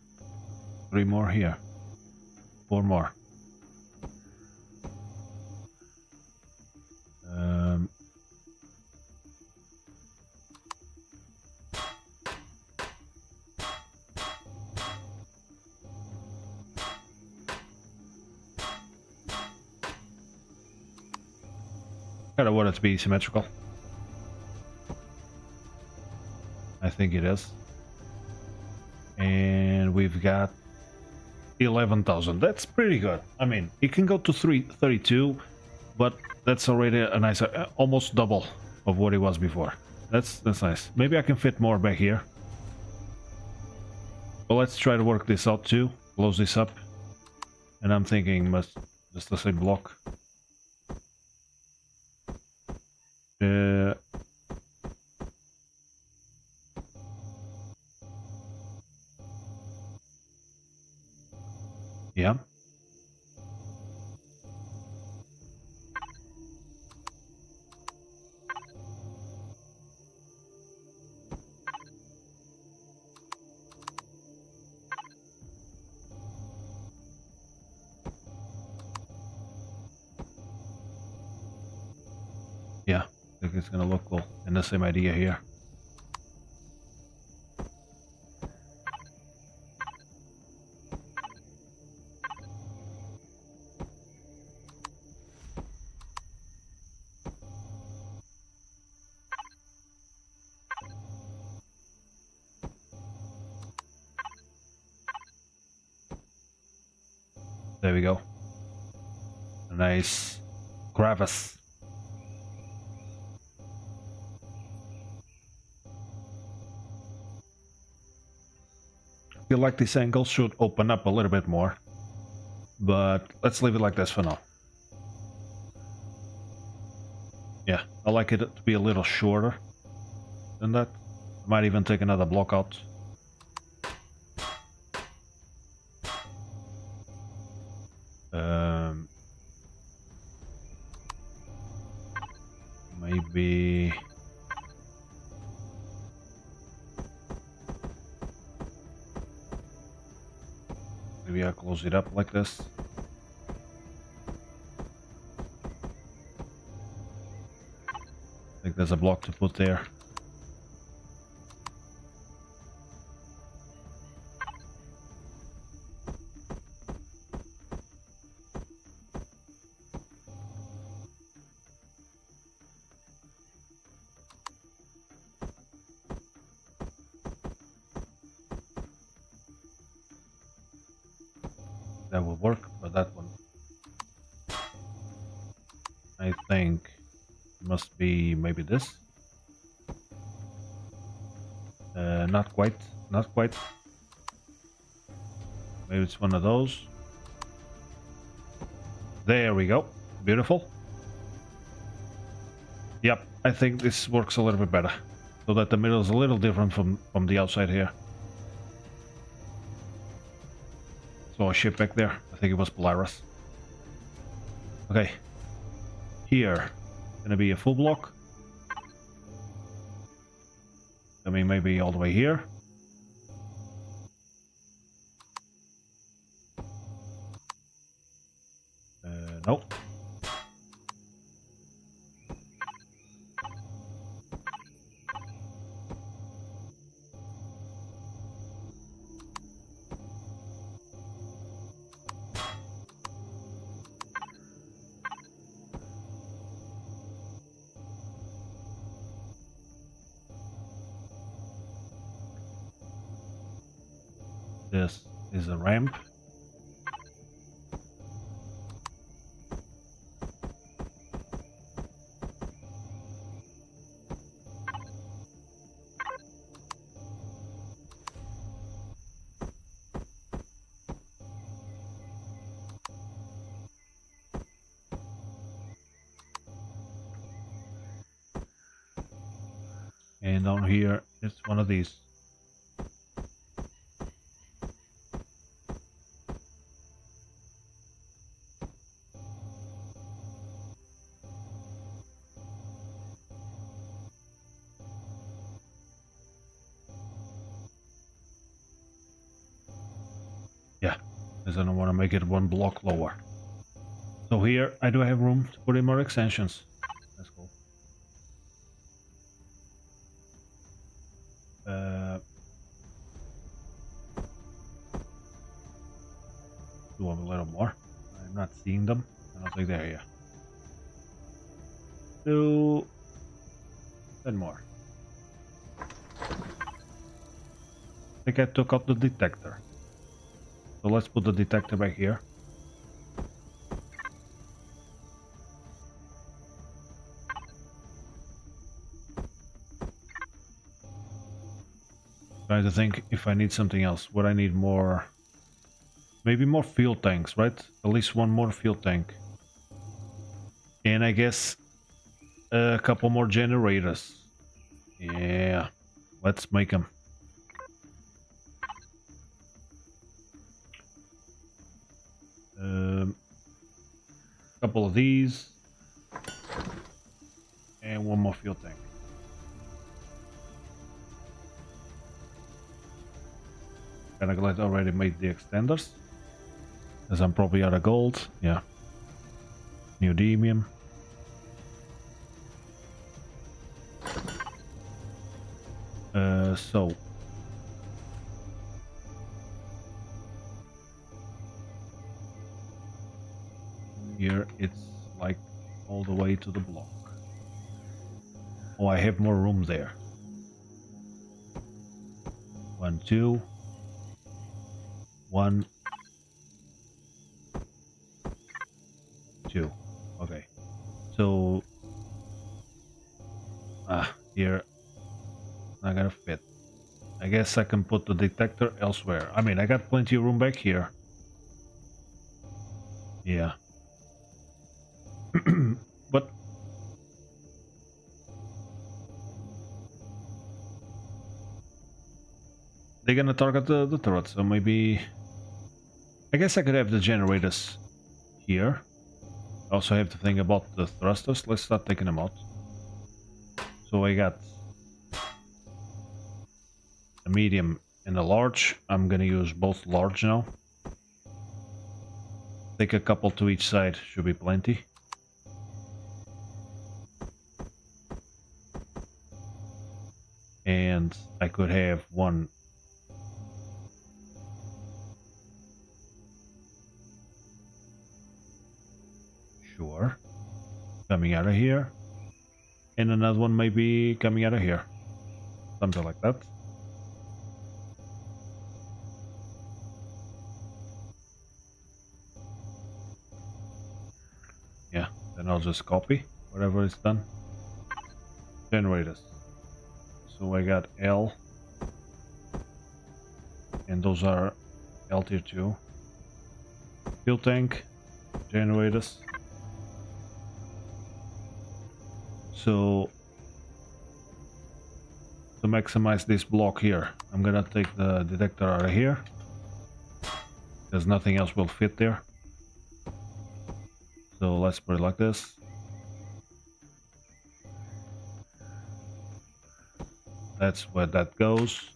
3 more here. 4 more. Kind of want it to be symmetrical. I think it is. And we've got 11,000. That's pretty good. I mean, it can go to 332, but that's already a nice, almost double of what it was before. That's nice. Maybe I can fit more back here. But let's try to work this out too. Close this up. And I'm thinking just the same block. Yeah. Yeah, I think it's gonna look cool. And the same idea here. There we go. A nice crevice. I feel like this angle should open up a little bit more, but let's leave it like this for now. Yeah, I like it to be a little shorter than that. I might even take another block out. Maybe... I close it up like this. I think there's a block to put there. That will work, but that one I think must be maybe this. Not quite, not quite. Maybe it's one of those. There we go. Beautiful. Yep, I think this works a little bit better. So that the middle is a little different from the outside here. Saw a ship back there. I think it was Polaris. Okay. Here. Gonna be a full block. I mean, maybe all the way here. Nope. This is a ramp. And down here, it's one of these. Yeah, because I don't want to make it one block lower. So here, I do have room to put in more extensions. That's cool. Do a little more. I'm not seeing them. I don't think they're here. 2 and more. I think I took out the detector. So let's put the detector back here. Trying to think if I need something else. Would I need more? Maybe more fuel tanks, right? At least one more fuel tank. And I guess a couple more generators. Yeah, let's make them. Couple of these. And one more fuel tank. Kinda glad I already made the extenders. As I'm probably out of gold. Yeah. Neodymium. So here it's like all the way to the block. Oh, I have more room there. 1, 2. 1, 2. Okay. So here not gonna fit. I guess I can put the detector elsewhere. I mean, I got plenty of room back here. Yeah. But they're gonna target the turret, so maybe I guess I could have the generators here. Also have to think about the thrusters. Let's start taking them out. So I got a medium and a large. I'm gonna use both large now. Take a couple to each side, should be plenty. And I could have one. Sure. Coming out of here. And another one maybe coming out of here. Something like that. Yeah, then I'll just copy whatever is done. Generators. So I got L. And those are L tier 2. Fuel tank. Generators. So to maximize this block here, I'm gonna take the detector out of here because nothing else will fit there. So let's put it like this. That's where that goes.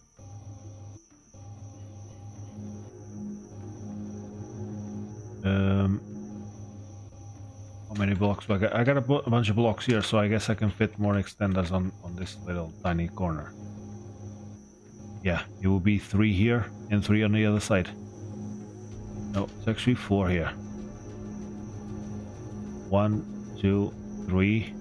How many blocks? I got a bunch of blocks here, so I guess I can fit more extenders on this little tiny corner. Yeah, it will be 3 here and 3 on the other side. No, it's actually 4 here. 1, 2, 3.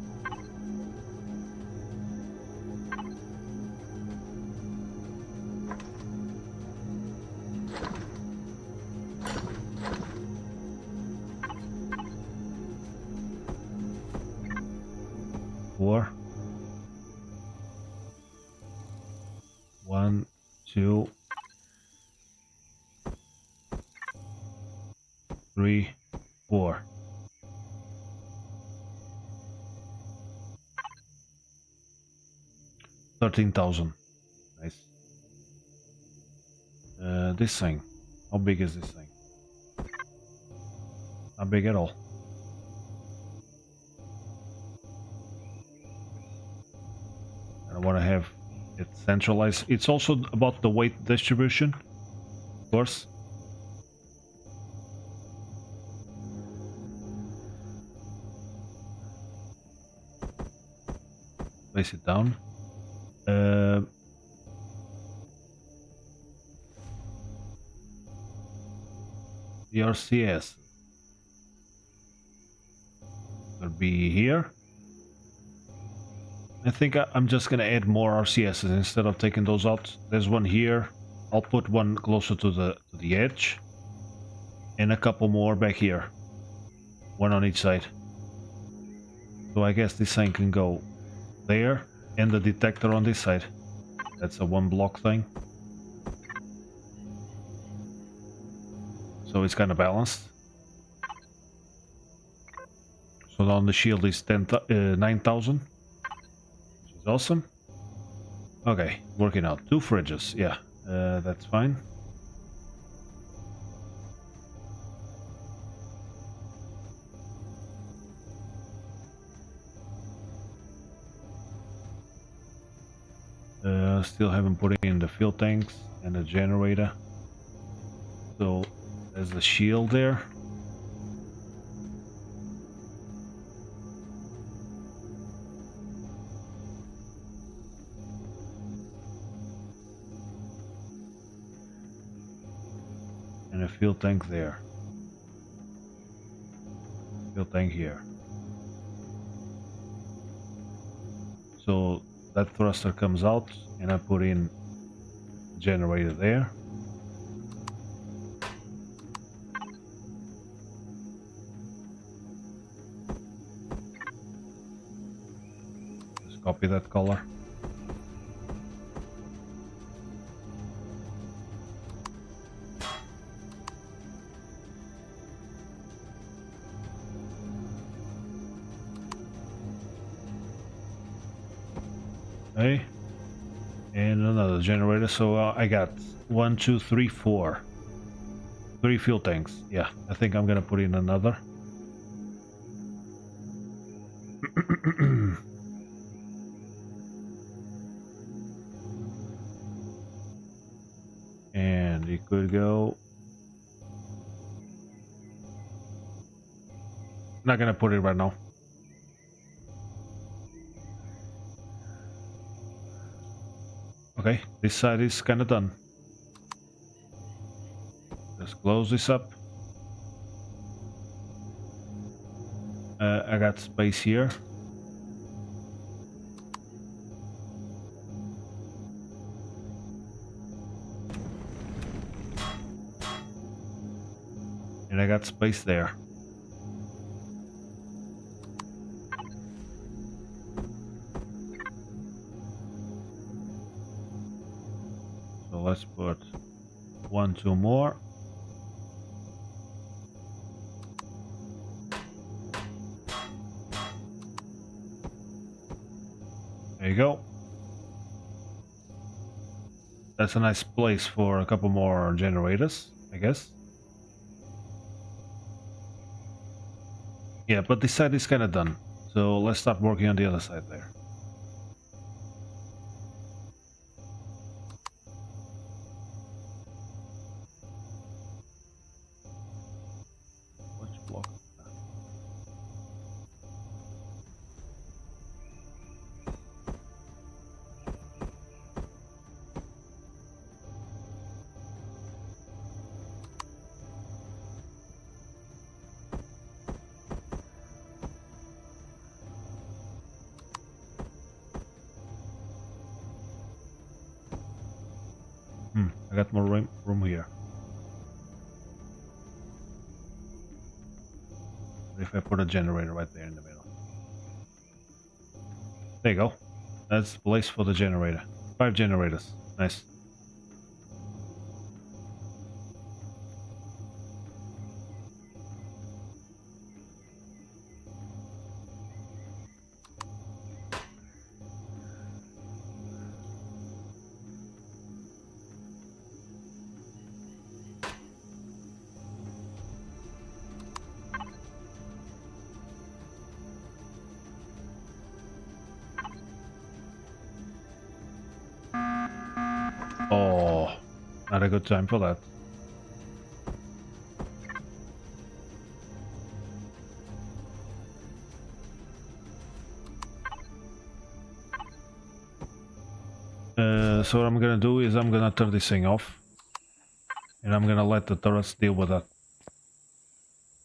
Four. 1, 2, 3, 4. $13,000. Nice. This thing. How big is this thing? Not big at all. I want to have it centralized. It's also about the weight distribution, of course. Place it down. The RCS will be here. I think I'm just gonna add more RCSs instead of taking those out. There's one here. I'll put one closer to the edge, and a couple more back here. One on each side. So I guess this thing can go there, and the detector on this side. That's a 1 block thing. So it's kind of balanced. So on the shield is 9,000. Which is awesome. Okay, working out. 2 fridges, yeah, that's fine. Still haven't put in the fuel tanks and the generator. So there's the shield there. And a fuel tank there. Fuel tank here. So that thruster comes out and I put in generator there. Just copy that color. Okay, and another generator. So I got 1, 2, 3, 4. 3 fuel tanks. Yeah, I think I'm gonna put in another. And it could go Not gonna put it right now. Okay, this side is kind of done. Let's close this up. I got space here. And I got space there. So let's put 1, 2 more. There you go. That's a nice place for a couple more generators, I guess. Yeah, but this side is kind of done. So let's start working on the other side there. Which block? I got more room here. If I put a generator right there in the middle. There you go. That's the place for the generator. 5 generators. Nice. Oh, not a good time for that. So what I'm gonna do is I'm gonna turn this thing off. And I'm gonna let the turrets deal with that.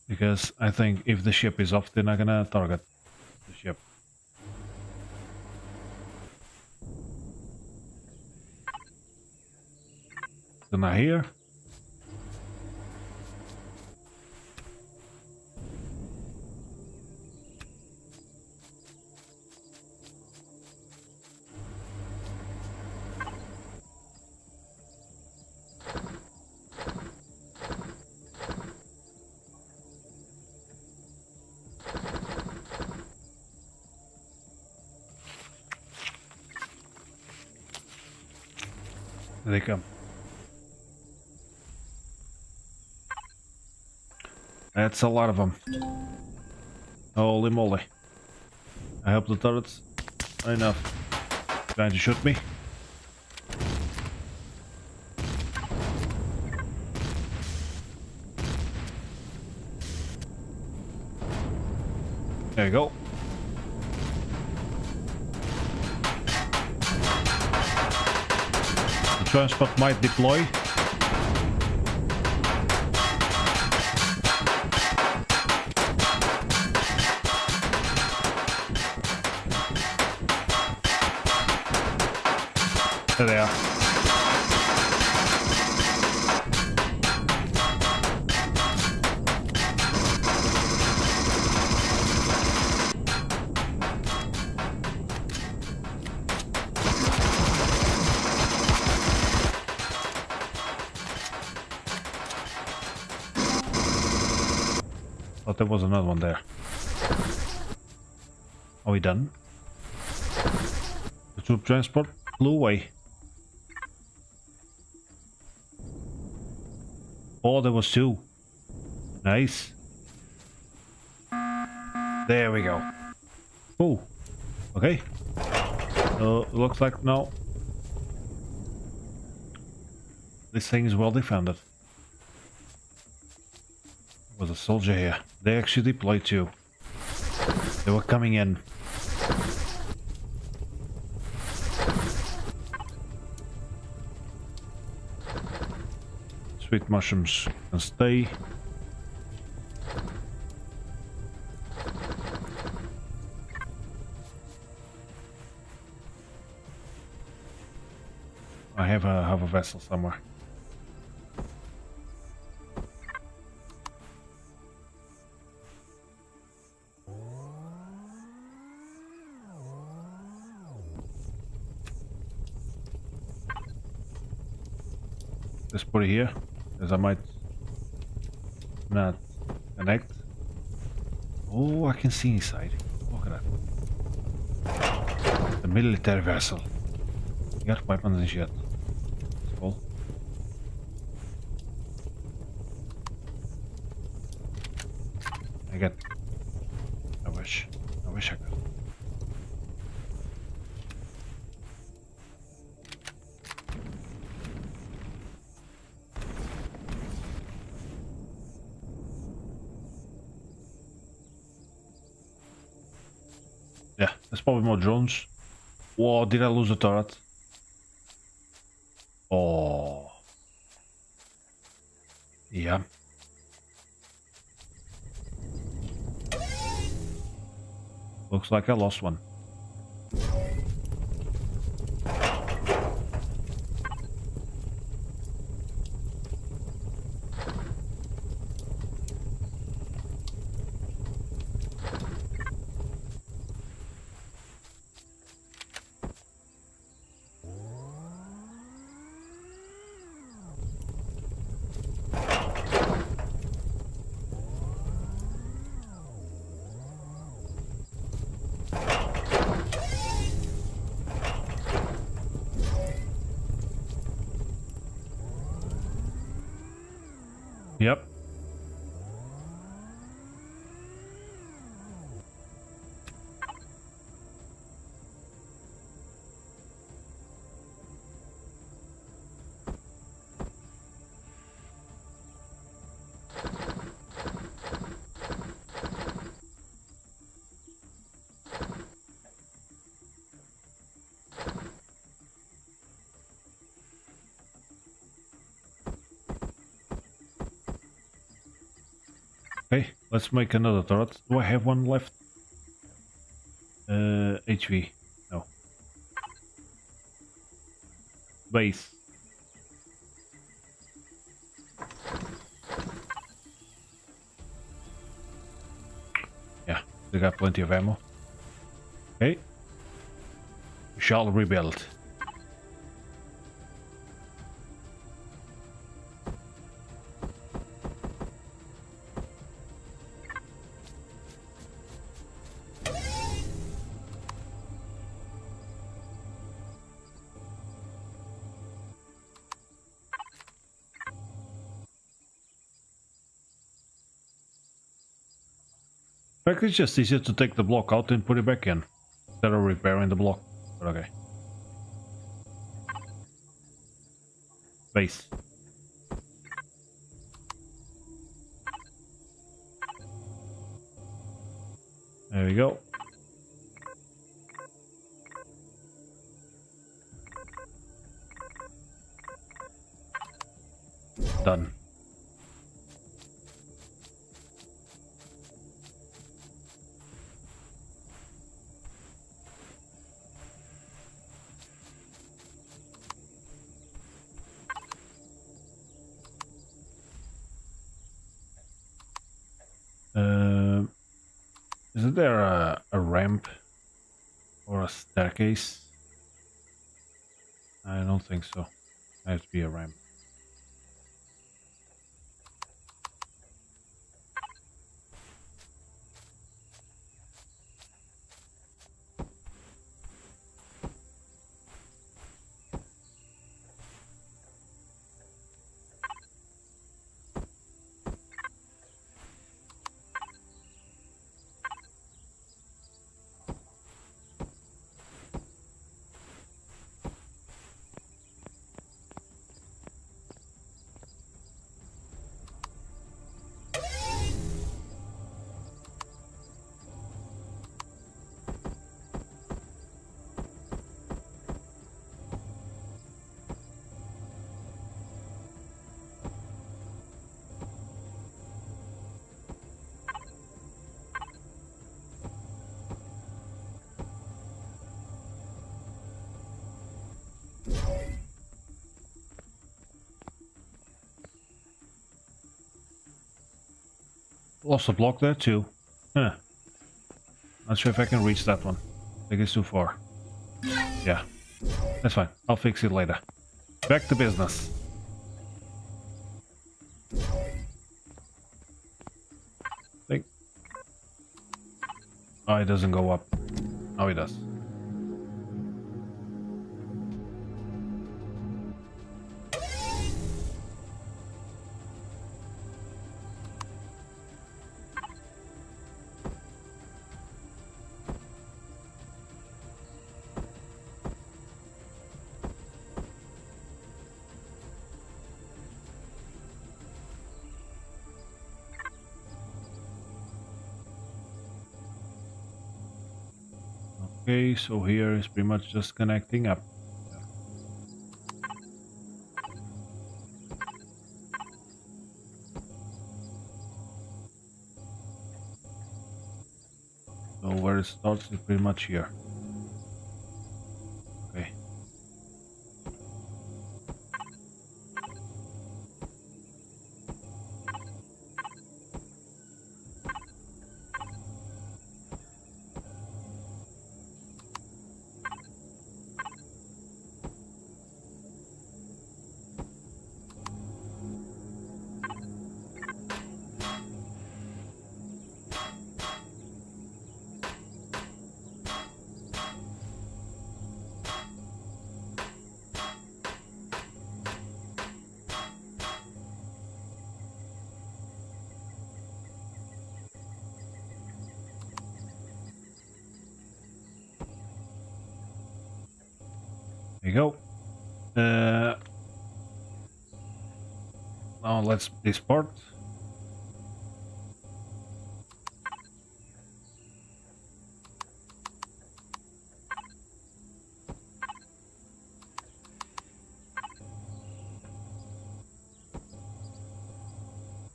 Because I think if the ship is off, they're not gonna target the ship. So now here. There they come. That's a lot of them. Holy moly. I hope the turrets are enough. Trying to shoot me. There you go. The transport might deploy. There they are. Thought there was another one there. Are we done? The troop transport flew away. Oh, there was 2. Nice. There we go. Oh, okay. So looks like now this thing is well defended. There was a soldier here. They actually deployed too. They were coming in. Sweet mushrooms can stay. I have a vessel somewhere. Let's put it here, as I might not connect. Oh, I can see inside. Look at that. The military vessel. You got weapons and shit. That's cool. I wish I could. Yeah, there's probably more drones. Whoa, did I lose a turret? Oh. Yeah. Looks like I lost one. Yep. Okay, let's make another turret. Do I have one left? HV. No. Base. Yeah, they got plenty of ammo. Okay. We shall rebuild. In fact, it's just easier to take the block out and put it back in instead of repairing the block. But okay. Base. There we go. Done. Isn't there a ramp or a staircase? I don't think so. It has to be a ramp. lost a block there too. Huh. Not sure if I can reach that one. I think it's too far. Yeah. That's fine. I'll fix it later. Back to business. Think. Oh, it doesn't go up. Oh, it does. Okay, so here is pretty much just connecting up. So where it starts is pretty much here. Okay. There you go. Now let's this part.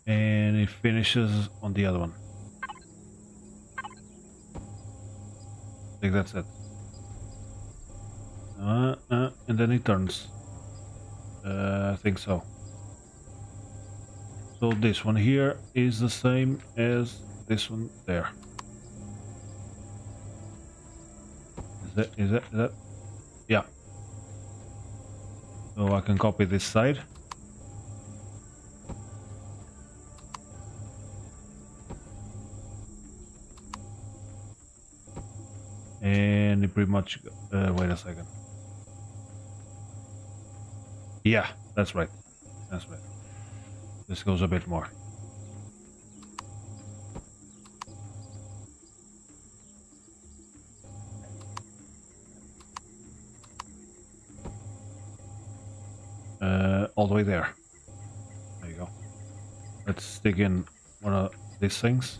And it finishes on the other one. I think that's it. And then it turns. I think so. So this one here is the same as this one there. Is that? Yeah. So I can copy this side. And it pretty much, wait a second. Yeah, that's right. That's right. This goes a bit more. All the way there. There you go. Let's stick in one of these things.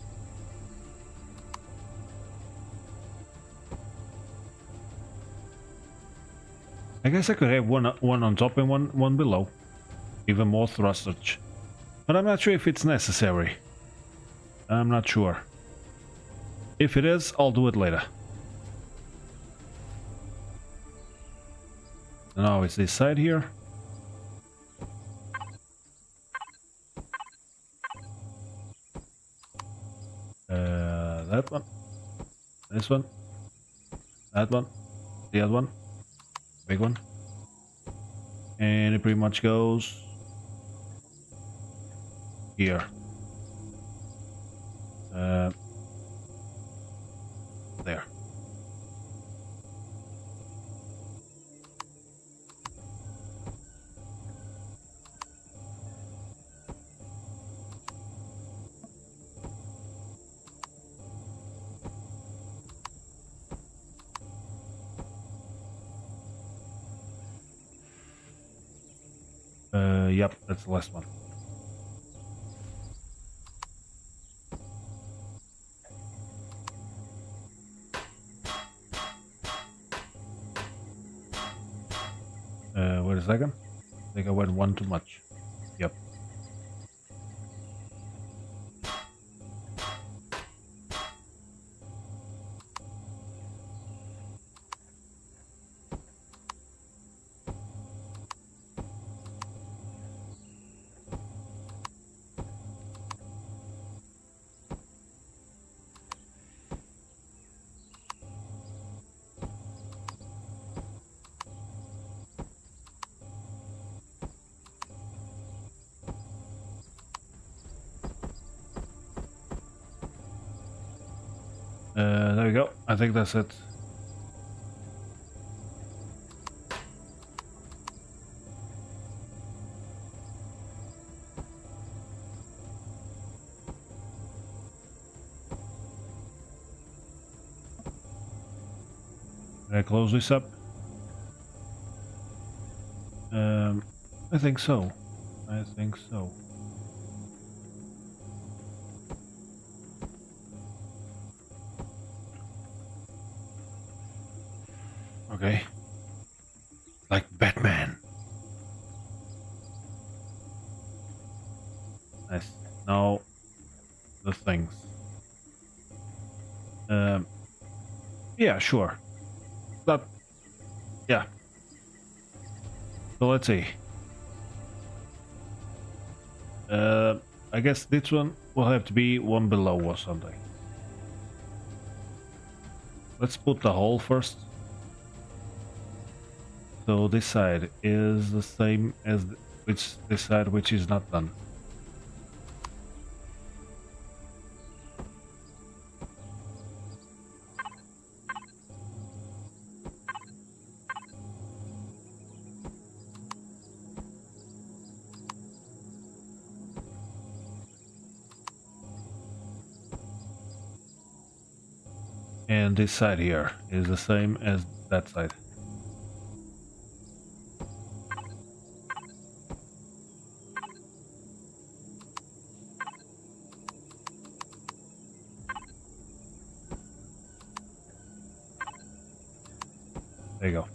I guess I could have one on top and one below. Even more thrusters. But I'm not sure if it's necessary. I'm not sure. If it is, I'll do it later. Now it's this side here. That one. This one. That one. The other one. Big one. And it pretty much goes here. There. Yep, that's the last one. Wait a second. I think I went one too much. Yep. There we go. I think that's it. Can I close this up? I think so. I think so. Okay. Like Batman. Nice. Now the things. Yeah, sure. But yeah. So let's see. I guess this one will have to be one below or something. Let's put the hole first. So this side is the same as this side, which is not done. And this side here is the same as that side. There you go.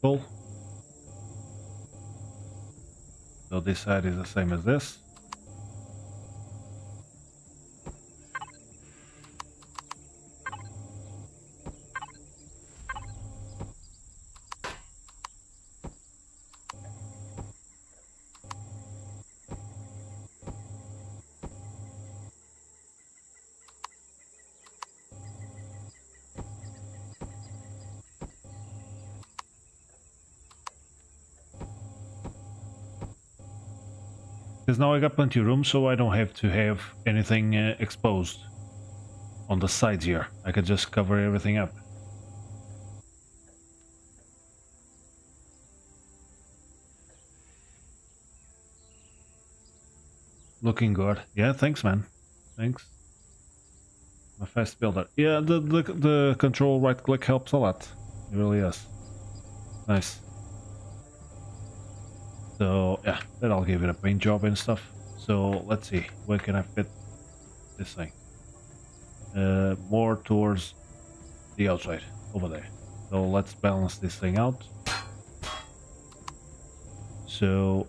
Cool. So this side is the same as this. Because now I got plenty of room, so I don't have to have anything exposed on the sides here. I could just cover everything up. Looking good. Yeah, thanks, man. Thanks. I'm a fast builder. Yeah, the control right click helps a lot. It really is. Nice. So yeah, then I'll give it a paint job and stuff. So let's see, where can I fit this thing? More towards the outside, over there. So let's balance this thing out. So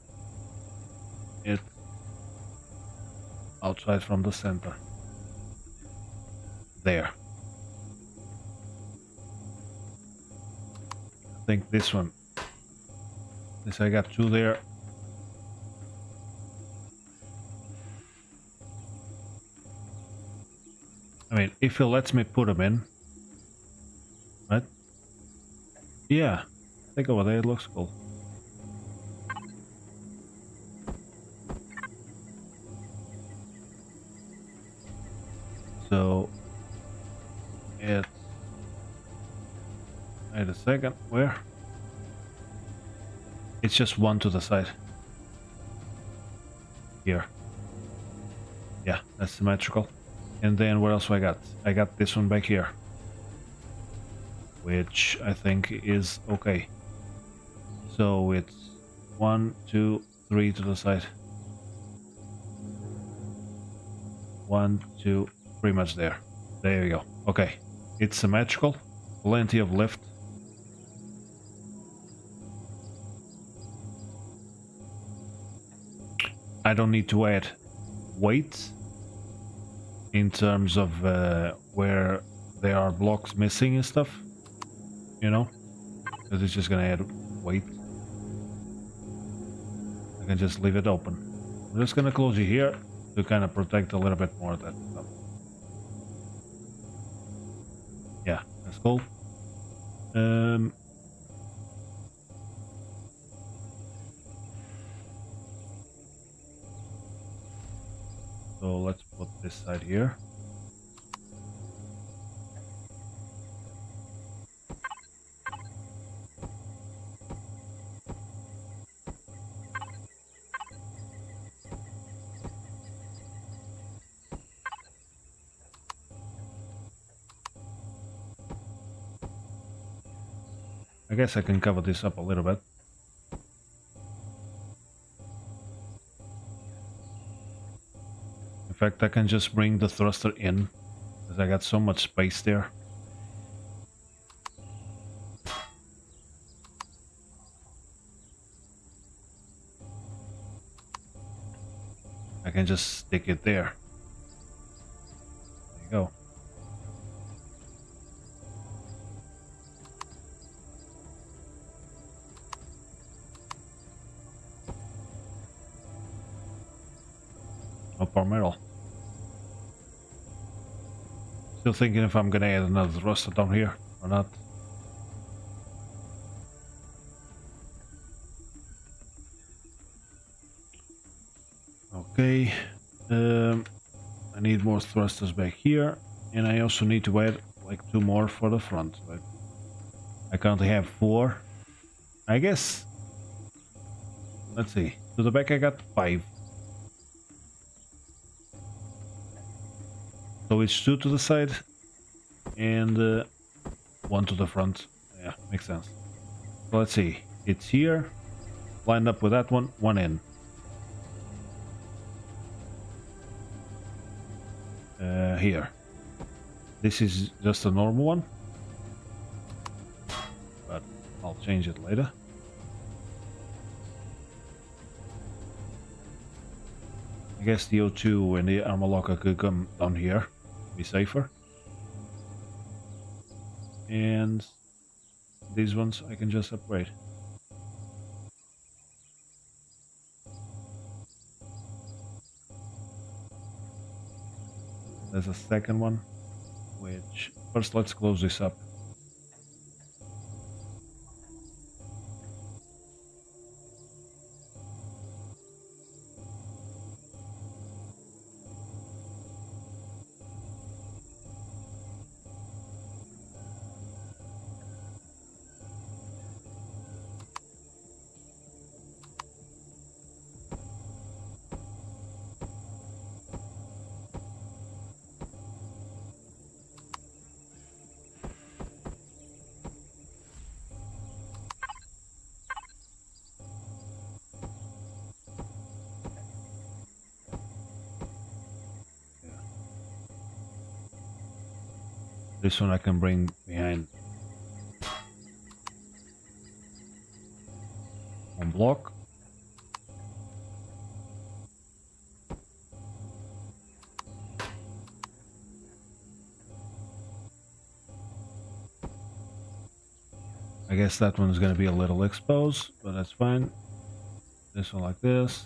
it's outside from the center. There. I think this one. This I got two there. I mean, if it lets me put them in. Right? Yeah. I think over there it looks cool. So it's, wait a second, where? It's just one to the side. Here. Yeah, that's symmetrical. And then what else do I got? I got this one back here. Which I think is okay. So it's 1, 2, 3 to the side. 1, 2, pretty much there. There you go. Okay. It's symmetrical. Plenty of lift. I don't need to add weight in terms of where there are blocks missing and stuff, you know, because it's just gonna add weight. I can just leave it open. I'm just gonna close it here to kind of protect a little bit more of that stuff. Yeah, that's cool. So let's put this side here. I guess I can cover this up a little bit. In fact, I can just bring the thruster in, because I got so much space there. I can just stick it there. There you go. No problem at all. Still thinking if I'm gonna add another thruster down here or not. Okay, I need more thrusters back here, and I also need to add like 2 more for the front. But I currently have 4. I guess. Let's see. To the back I got 5. So it's 2 to the side and 1 to the front. Yeah, makes sense. So let's see. It's here, lined up with that one, 1 in. Here. This is just a normal one, but I'll change it later. I guess the O2 and the armor locker could come down here, be safer. And these ones I can just upgrade. There's a second one, which first let's close this up. This one I can bring behind one block. I guess that one's going to be a little exposed, but that's fine. This one like this.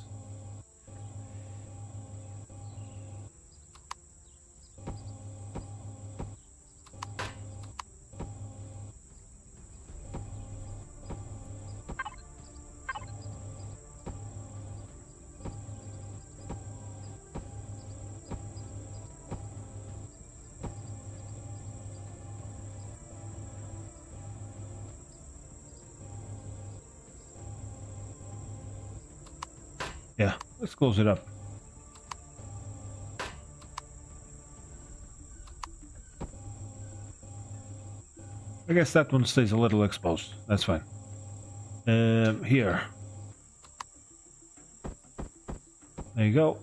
Yeah, let's close it up. I guess that one stays a little exposed. That's fine. Here. There you go.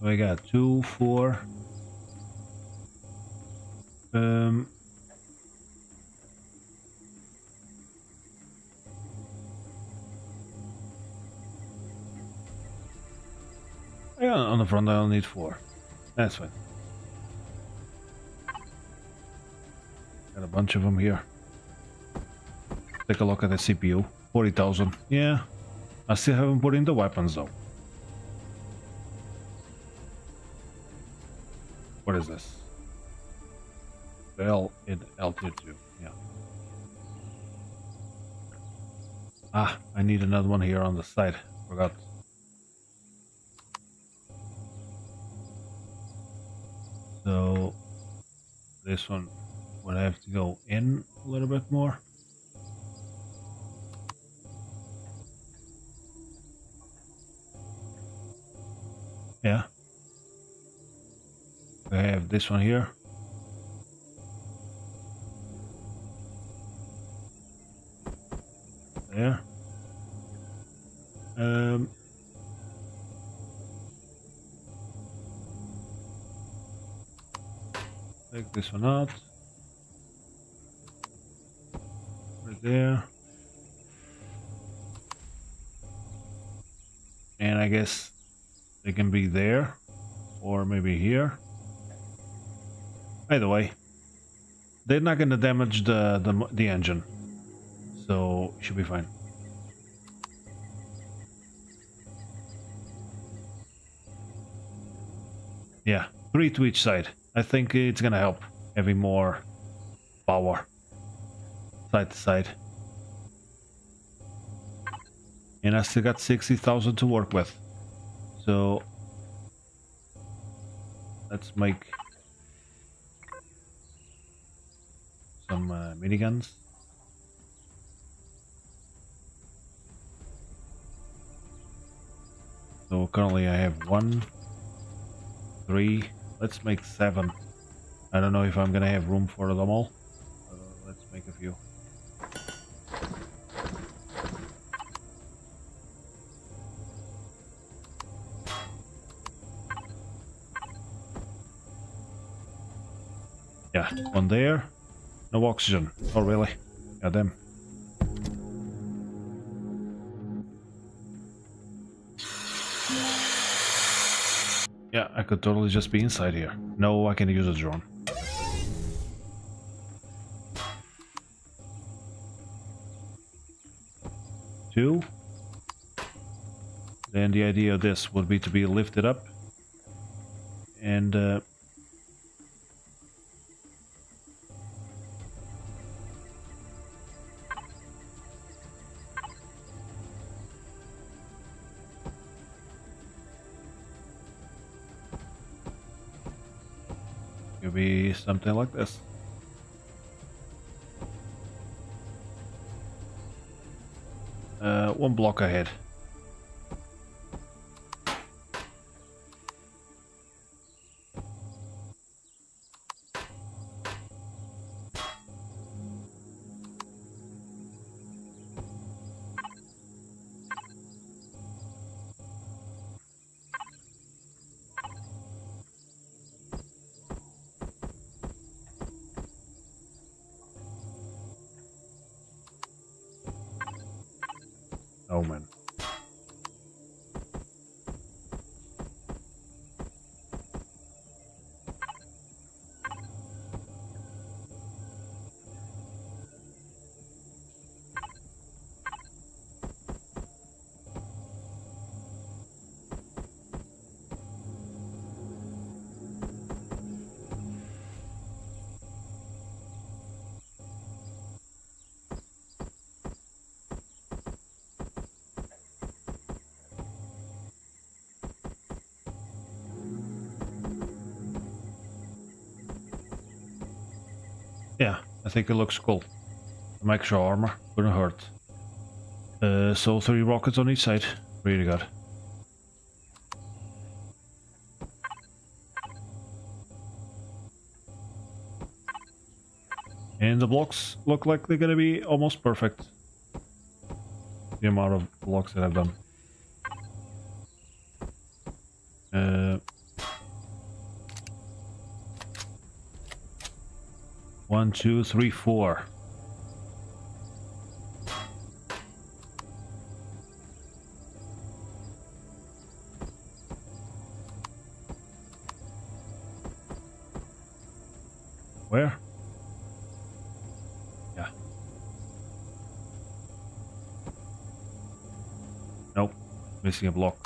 We got 2, 4. Yeah, on the front I'll need 4. That's fine. Got a bunch of them here. Take a look at the CPU. 40,000. Yeah. I still haven't put in the weapons though. What is this? Bell in altitude. Yeah. Ah, I need another one here on the side. Forgot. So this one would have to go in a little bit more. Yeah. I have this one here. there. Take this one out. Right there. And I guess they can be there. Or maybe here. Either way. They're not going to damage the engine. So, should be fine. Yeah, 3 to each side. I think it's gonna help having more power side to side. And I still got 60,000 to work with. So let's make some miniguns. So currently I have 1, 3, let's make 7. I don't know if I'm gonna have room for them all. Let's make a few. Yeah, one there. No oxygen. Oh really? Goddamn. Yeah, I could totally just be inside here. No, I can use a drone. Two. Then the idea of this would be to be lifted up and could be something like this. One block ahead. Oh man. Yeah, I think it looks cool. Some extra armor, couldn't hurt. So 3 rockets on each side, really good. And the blocks look like they're gonna be almost perfect. The amount of blocks that I've done. 1, 2, 3, 4. Where? Yeah. Nope. Missing a block.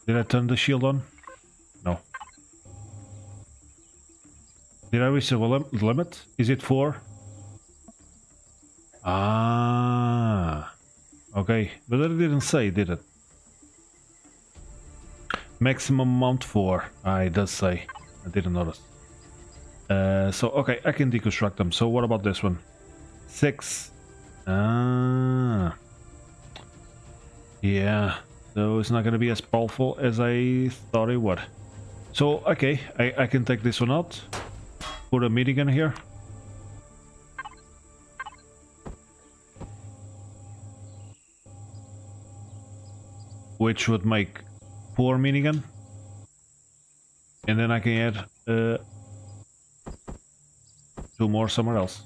Did I turn the shield on? No. Did I reach the limit? Is it 4? Ah. Okay, but it didn't say, did it? Maximum amount 4. Ah, it does say. I didn't notice. So, okay, I can deconstruct them. So what about this one? 6. Ah. Yeah. So it's not going to be as powerful as I thought it would. So, okay, I can take this one out. Put a minigun here. Which would make 4 minigun. And then I can add 2 more somewhere else.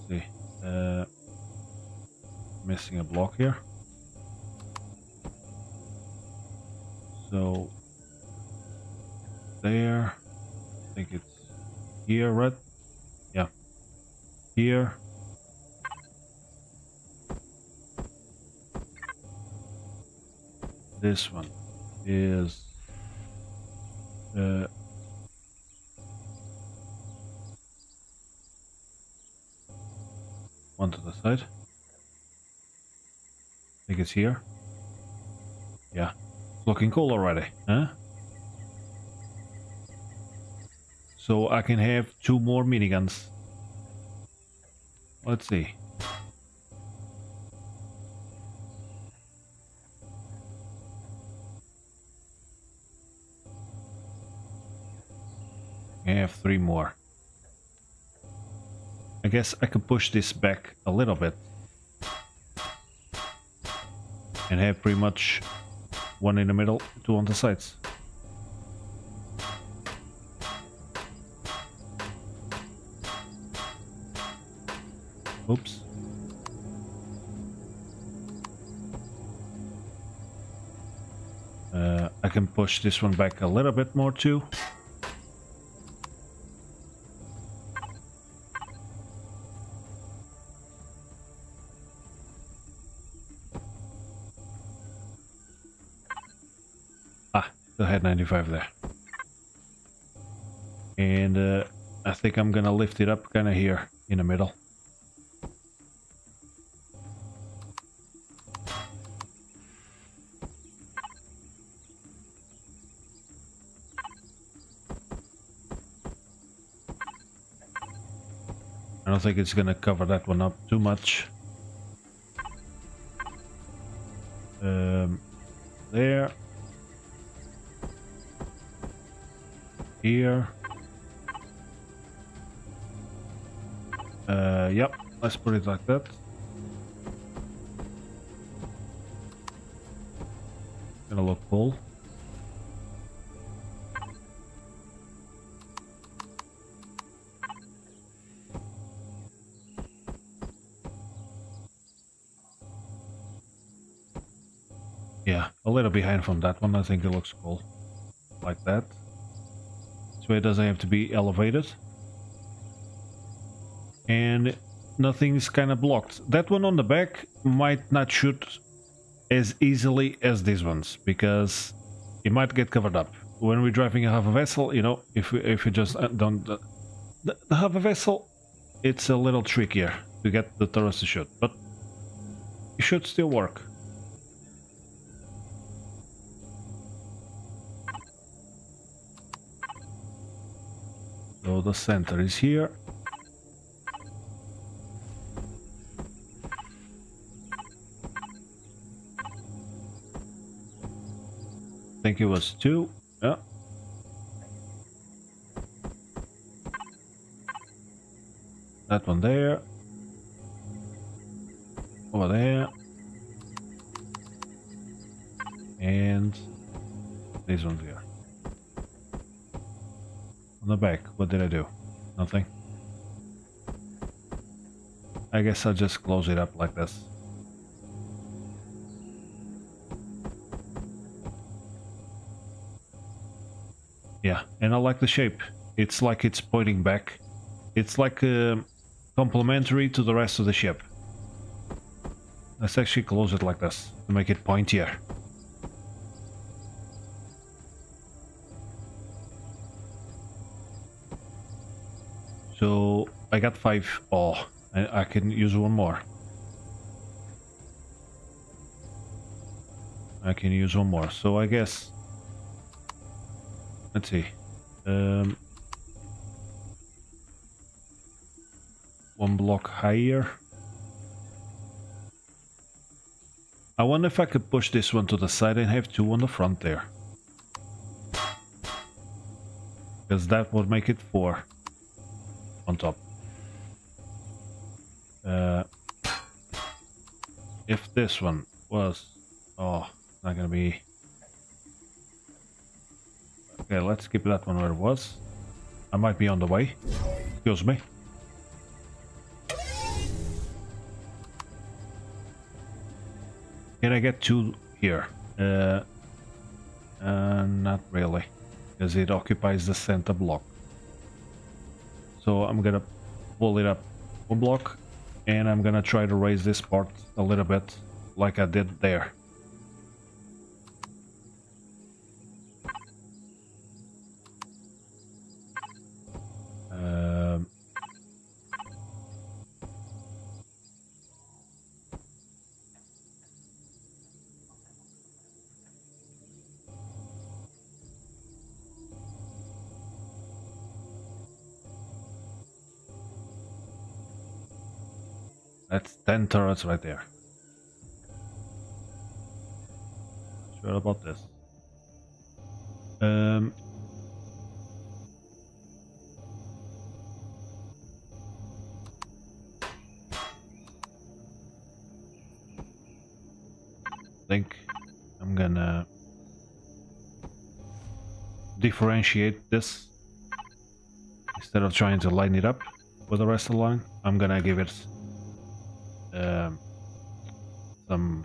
Let's see. Missing a block here. So there, I think it's here, right? Yeah, here. This one is one to the side. I think it's here. Yeah, it's looking cool already, huh? So I can have 2 more miniguns. Let's see. I have 3 more. I guess I could push this back a little bit. And have pretty much 1 in the middle, 2 on the sides. Oops. I can push this one back a little bit more too. Ah, still had 95 there. And I think I'm gonna lift it up kind of here in the middle. I don't think it's gonna cover that one up too much. There. Here. Yep, let's put it like that. Gonna look cool. Yeah, a little behind from that one. I think it looks cool. Like that. So it doesn't have to be elevated. And nothing's kind of blocked. That one on the back might not shoot as easily as these ones, because it might get covered up. When we're driving a hover vessel, you know, if we just don't... The hover vessel, it's a little trickier to get the turrets to shoot, but it should still work. So the center is here. I think it was 2. Yeah. That one there. Over there. And this one here. On the back, what did I do? Nothing. I guess I'll just close it up like this. Yeah, and I like the shape. It's like it's pointing back. It's like complementary to the rest of the ship. Let's actually close it like this to make it pointier. So I got 5. Oh, I can use 1 more. I can use one more. So I guess, let's see. One block higher. I wonder if I could push this one to the side and have two on the front there. Because that would make it 4 on top. If this one was... Oh, not gonna be... Okay, let's keep that one where it was. I might be on the way. Excuse me. Can I get 2 here? Not really, because it occupies the center block. So I'm gonna pull it up 1 block, and I'm gonna try to raise this part a little bit, like I did there. That's 10 turrets right there. Sure about this. Think I'm gonna differentiate this instead of trying to line it up with the rest of the line. I'm gonna give it some...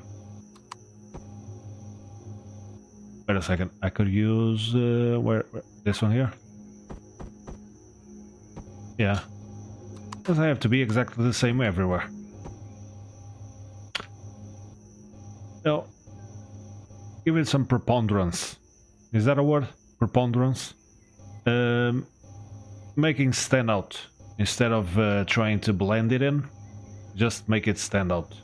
Wait a second, I could use where this one here. Yeah, doesn't have to be exactly the same everywhere. No, give it some preponderance. Is that a word? Preponderance? Making stand out instead of trying to blend it in. Just make it stand out.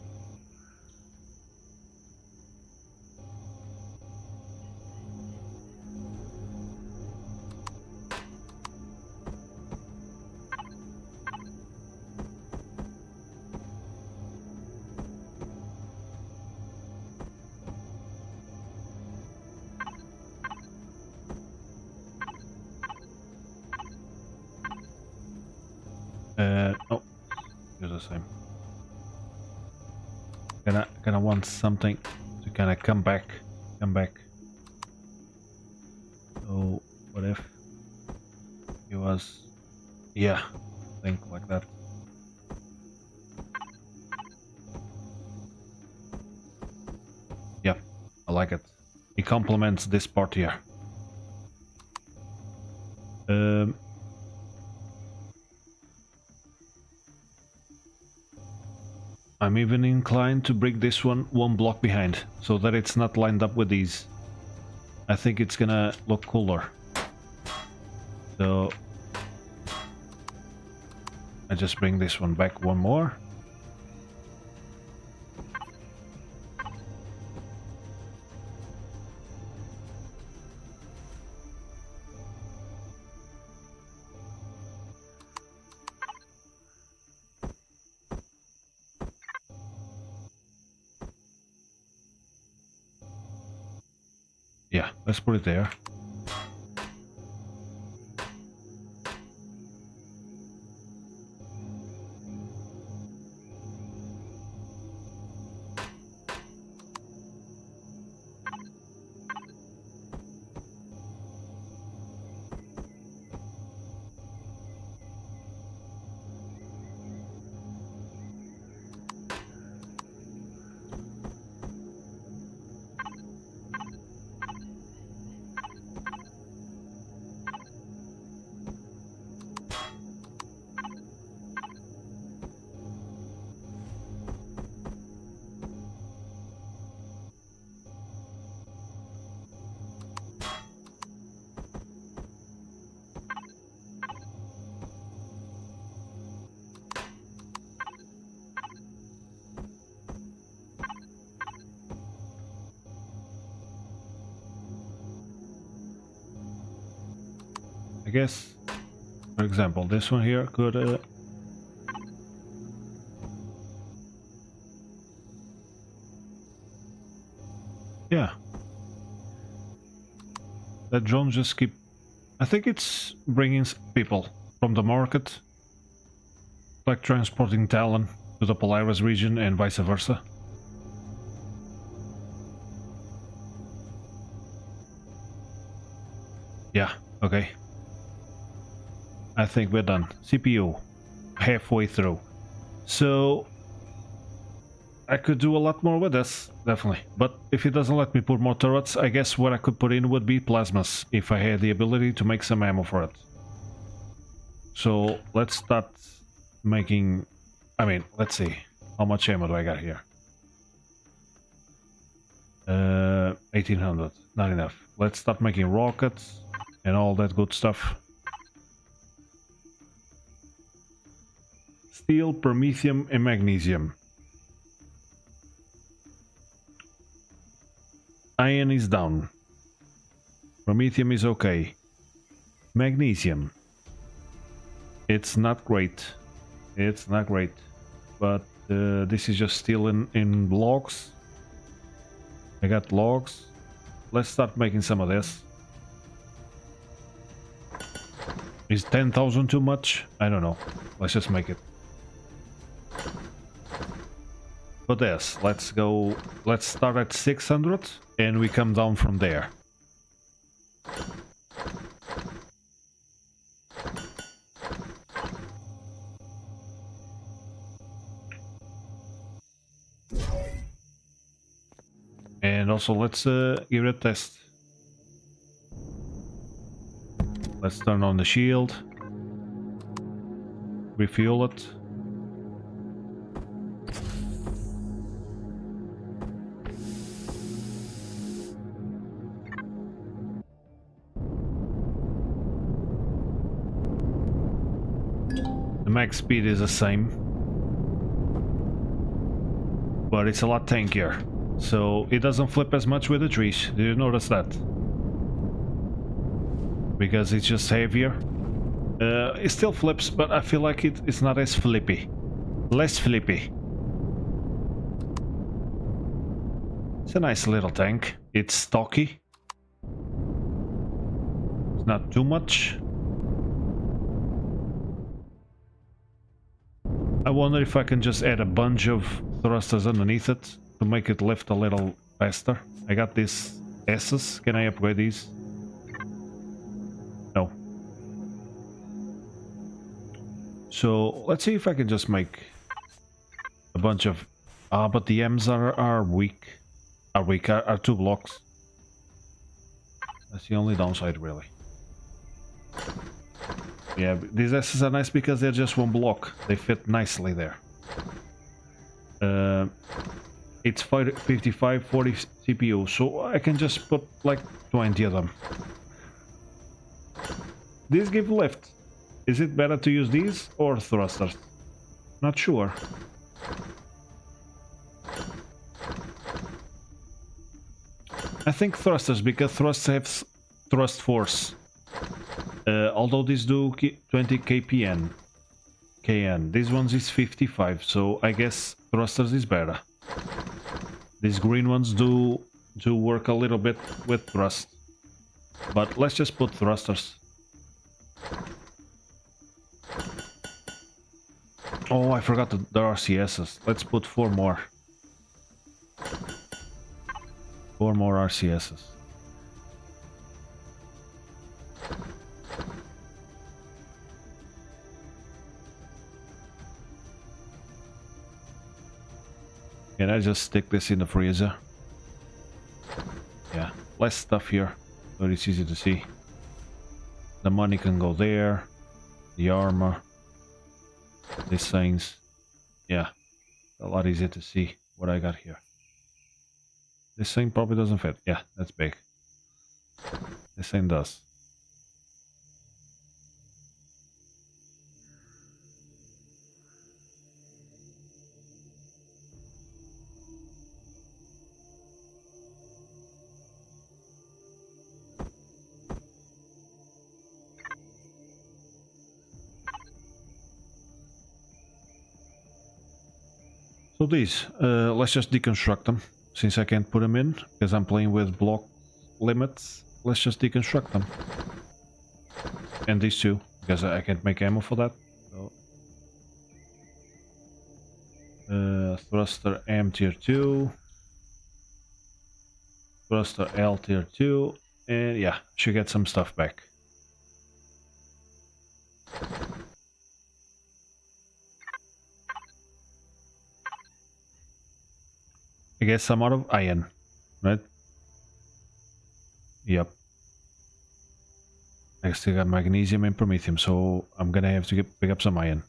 Oh, it's the same. Gonna want something to kind of come back. So what if it was, yeah, think like that. Yeah, I like it. It complements this part here. I'm even inclined to bring this one block behind, so that it's not lined up with these. I think it's gonna look cooler. So I just bring this one back 1 more. Yeah, let's put it there. I guess, for example, this one here could... yeah. That drone just keep... I think it's bringing people from the market, like transporting talent to the Polaris region and vice versa. Yeah, okay. I think we're done. CPU, halfway through. So, I could do a lot more with this, definitely. But if it doesn't let me put more turrets, I guess what I could put in would be plasmas, if I had the ability to make some ammo for it. So, let's start making... I mean, let's see. How much ammo do I got here? 1800. Not enough. Let's start making rockets and all that good stuff. Steel, promethium, and magnesium. Iron is down. Promethium is okay. Magnesium. It's not great. It's not great. But this is just steel in logs. I got logs. Let's start making some of this. Is 10,000 too much? I don't know. Let's just make it. But yes, let's go. Let's start at 600 and we come down from there. And also let's give it a test. Let's turn on the shield. Refuel it. The max speed is the same, but it's a lot tankier. So it doesn't flip as much with the trees. Did you notice that? Because it's just heavier. It still flips, but I feel like it's not as flippy. Less flippy. It's a nice little tank. It's stocky. It's not too much. I wonder if I can just add a bunch of thrusters underneath it to make it lift a little faster. I got these S's. Can I upgrade these? No. So let's see if I can just make a bunch of... but the M's are weak. Are 2 blocks. That's the only downside, really. Yeah, these S's are nice because they're just 1 block. They fit nicely there. It's 5540 CPU, so I can just put like 20 of them. These give lift. Is it better to use these or thrusters? Not sure. I think thrusters, because thrusters have thrust force. Although these do 20 kpn. These ones is 55, so I guess thrusters is better. These green ones do work a little bit with thrust. But let's just put thrusters. Oh, I forgot the RCSs. Let's put 4 more. 4 more RCSs. Can I just stick this in the freezer? Yeah, less stuff here, but it's easy to see. The money can go there. The armor. These things. Yeah, a lot easier to see what I got here. This thing probably doesn't fit. Yeah, that's big. This thing does. So these, let's just deconstruct them, since I can't put them in, because I'm playing with block limits. Let's just deconstruct them. And these two, because I can't make ammo for that. So, thruster M tier 2, thruster L tier 2, and yeah, should get some stuff back. I guess some out of iron, right? Yep. I still got magnesium and promethium, so I'm gonna have to pick up some iron.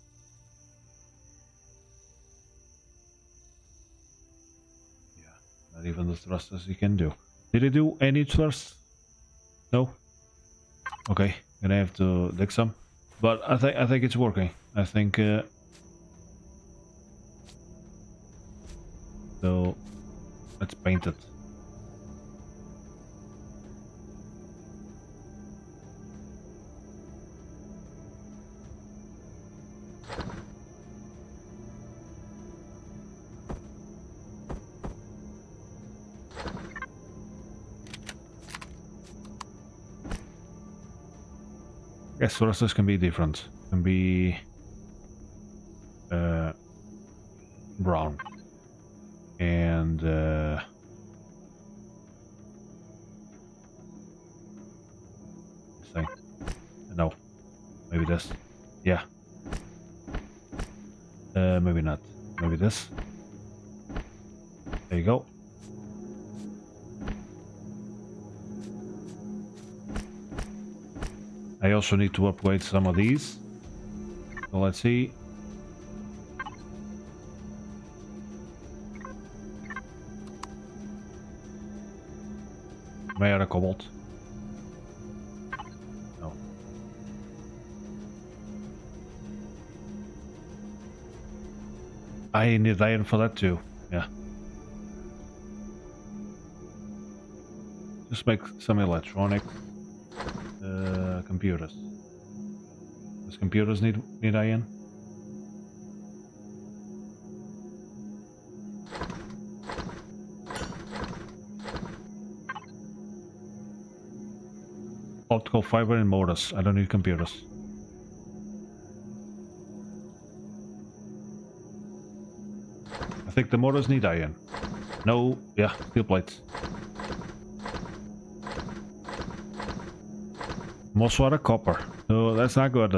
Yeah, not even the thrusters you can do. Did it do any thrust? No? Okay, gonna have to dig some. But I think it's working. I think so let's paint it. Yes, thrusters can be different. Can be brown and this thing. No, maybe this. Yeah. Maybe not. Maybe this. There you go. I also need to upgrade some of these. So let's see. Am I out of cobalt? No. I need iron for that too. Yeah. Just make some electronics. Computers. Does computers need iron? Optical fiber and motors. I don't need computers. I think the motors need iron. No, yeah, steel plates. Most water copper. No, that's not good.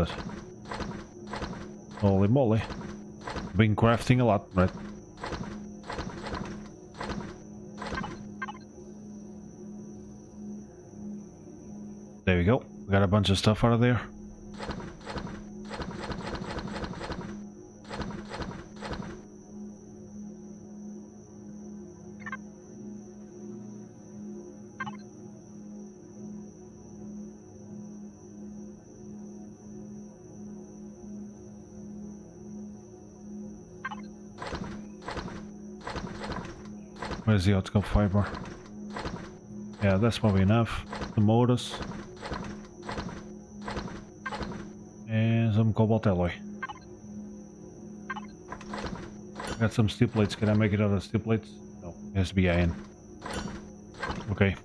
Holy moly. Been crafting a lot, right? There we go. We got a bunch of stuff out of there. Where's the optical fiber? Yeah, that's probably enough. The motors. And some cobalt alloy. Got some steel plates. Can I make it out of steel plates? No, it has to be iron. Okay.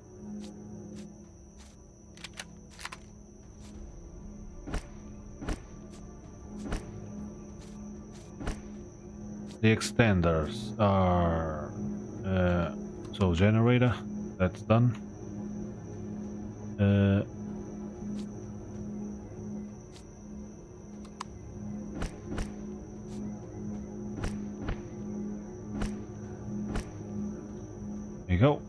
The extenders are so generator, that's done. There you go.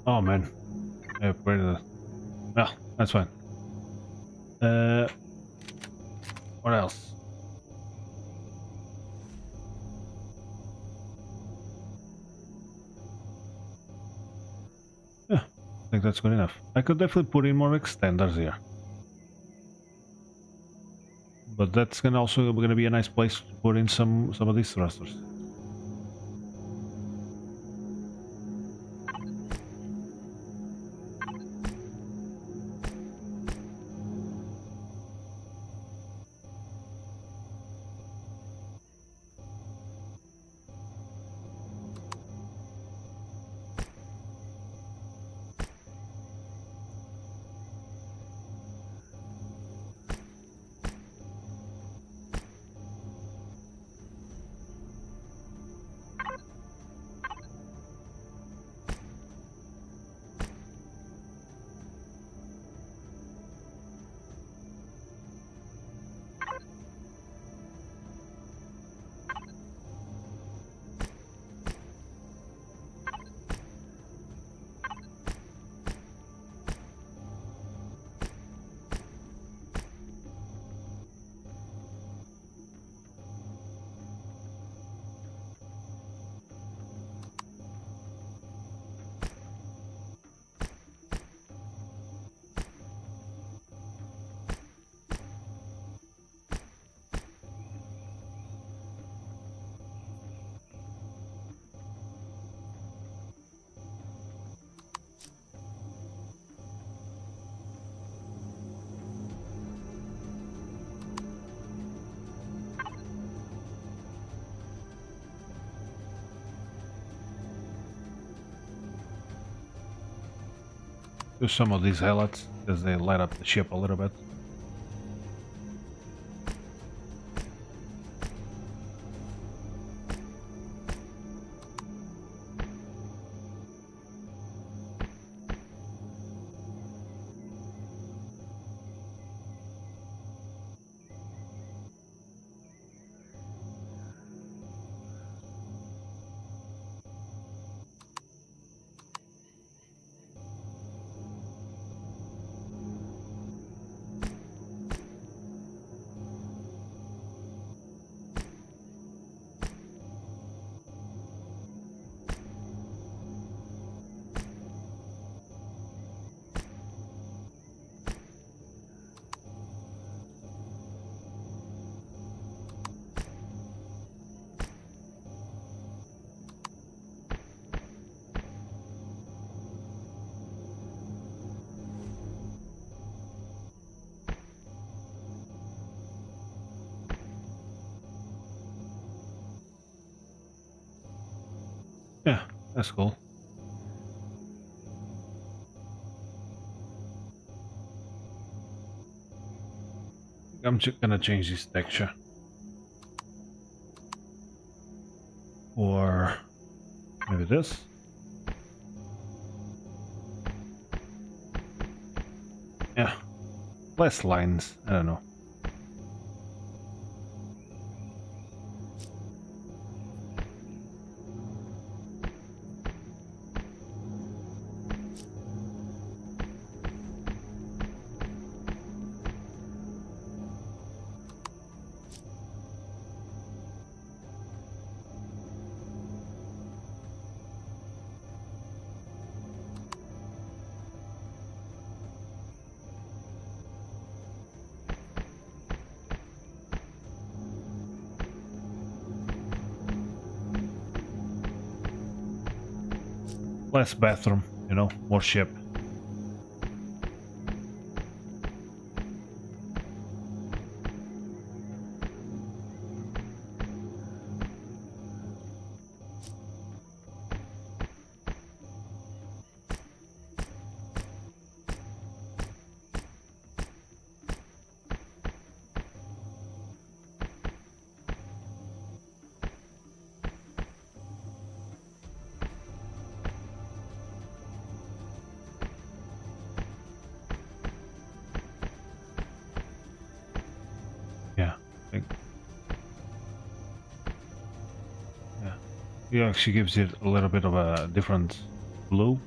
Oh man, I upgraded it. Well, that's fine. What else? Yeah, I think that's good enough. I could definitely put in more extenders here. But that's gonna be a nice place to put in some of these thrusters. Do some of these highlights because they light up the ship a little bit. Yeah, that's cool. I'm just gonna change this texture. Or maybe this. Yeah, less lines. I don't know. Less bathroom, you know, more ship. Yeah, yeah. It actually gives it a little bit of a different blue.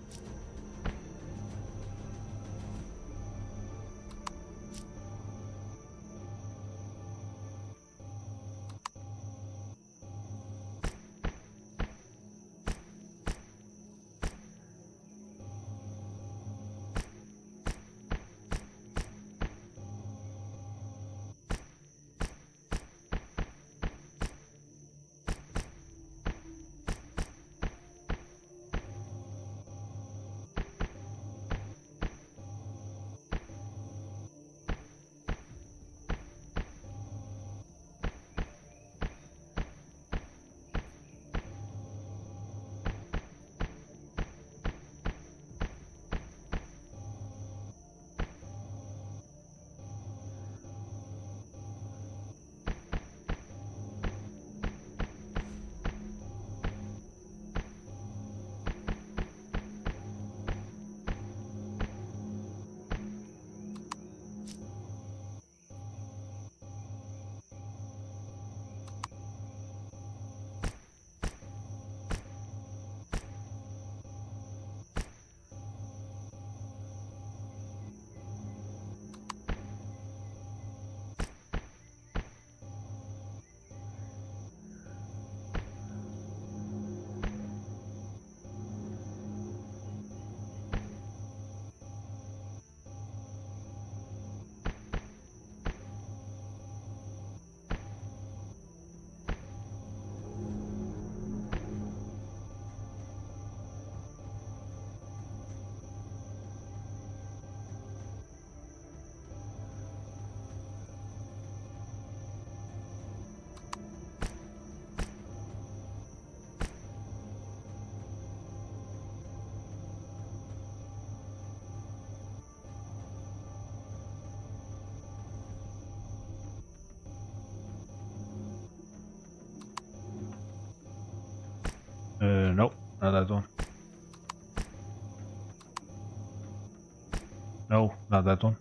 not that one.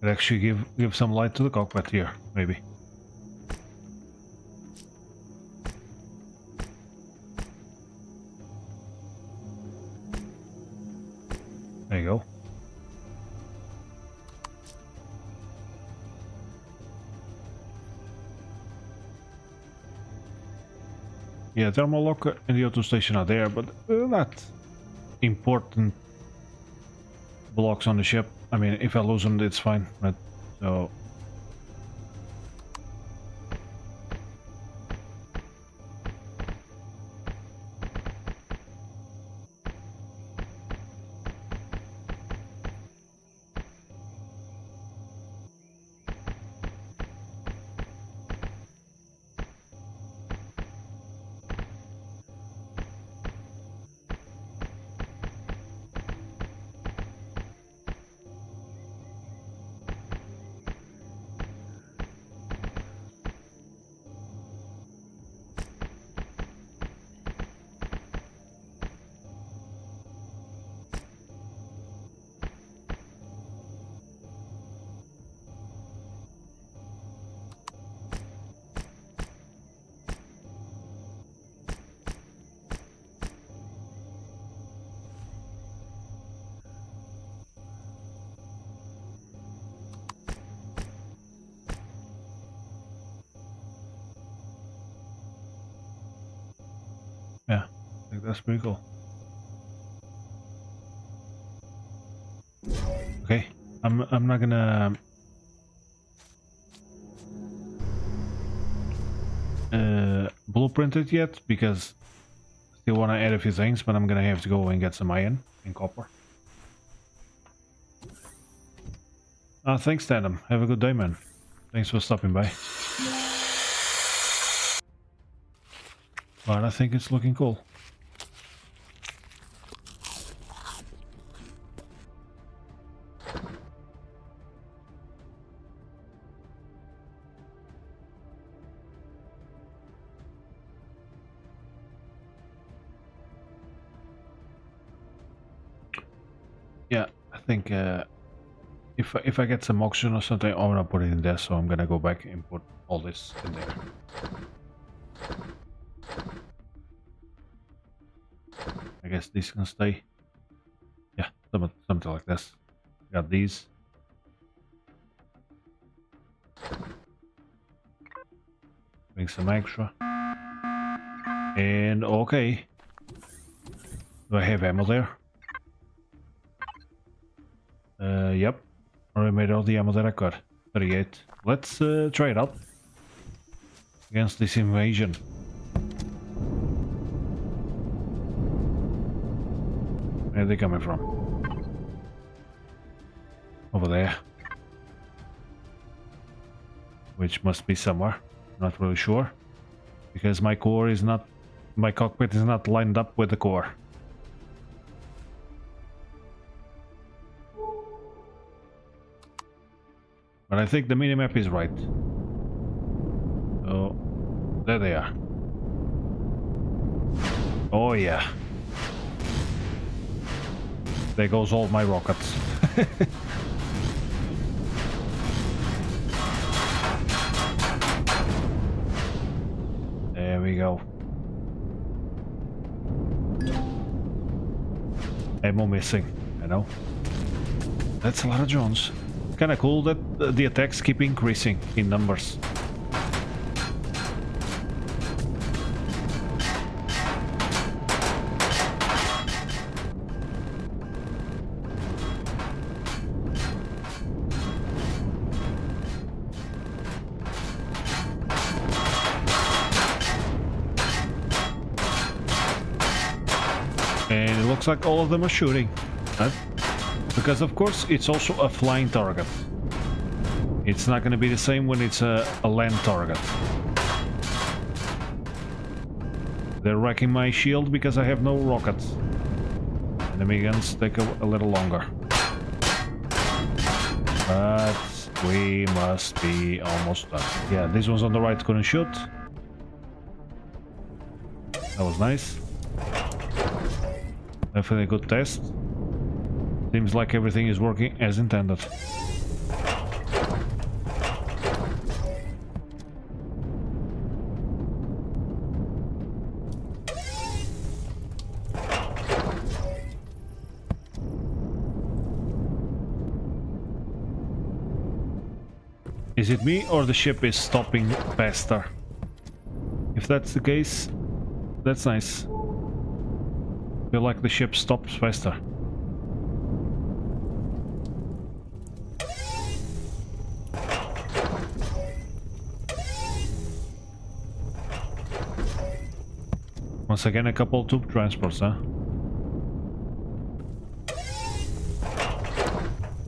Could actually give some light to the cockpit here, maybe. There you go. Yeah, thermal lock and the auto station are there, but not important blocks on the ship. I mean, if I lose them, it's fine. But so. Yeah, I think that's pretty cool. Okay, I'm not gonna blueprint it yet because I still want to add a few things, but I'm gonna have to go and get some iron and copper. Thanks, Tandem. Have a good day, man. Thanks for stopping by. But I think it's looking cool. Yeah, I think if I get some oxygen or something, I'm gonna put it in there. So I'm gonna go back and put all this in there. I guess these can stay. Yeah, something like this. Got these. Bring some extra. And okay. Do I have ammo there? Yep. Already made all the ammo that I got. 38. Let's try it out. Against this invasion. Where are they coming from? Over there. Which must be somewhere. Not really sure. Because my core is not... My cockpit is not lined up with the core. But I think the minimap is right. So... There they are. Oh yeah. There goes all my rockets. There we go. Ammo missing, I know. That's a lot of drones. Kinda cool that the attacks keep increasing in numbers. And it looks like all of them are shooting. Because of course it's also a flying target. It's not going to be the same when it's a land target. They're wrecking my shield because I have no rockets. Enemy guns take a little longer. But we must be almost done. Yeah, these ones on the right couldn't shoot. That was nice. Definitely a good test. Seems like everything is working as intended. Is it me or the ship is stopping faster? If that's the case, that's nice. Feel like the ship stops faster. Once again, a couple tube transports, huh?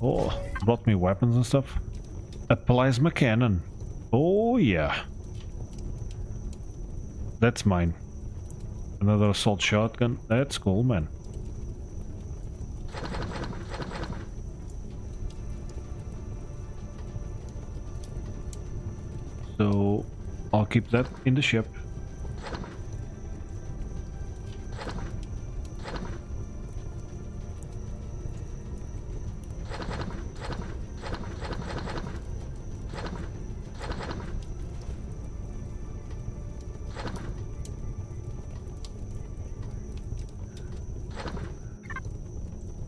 Oh, brought me weapons and stuff. A plasma cannon. Oh yeah. That's mine. Another assault shotgun. That's cool, man. So I'll keep that in the ship.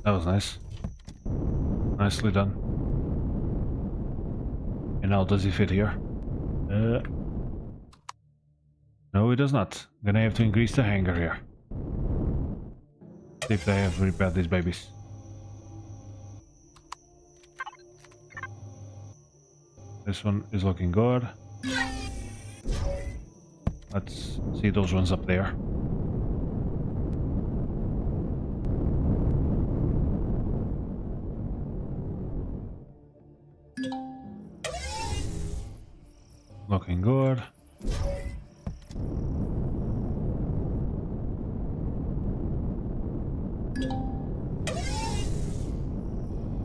That was nice. Nicely done. And now does he fit here? No, it does not. Gonna have to increase the hangar here. See if they have repaired these babies. This one is looking good. Let's see those ones up there. Looking good.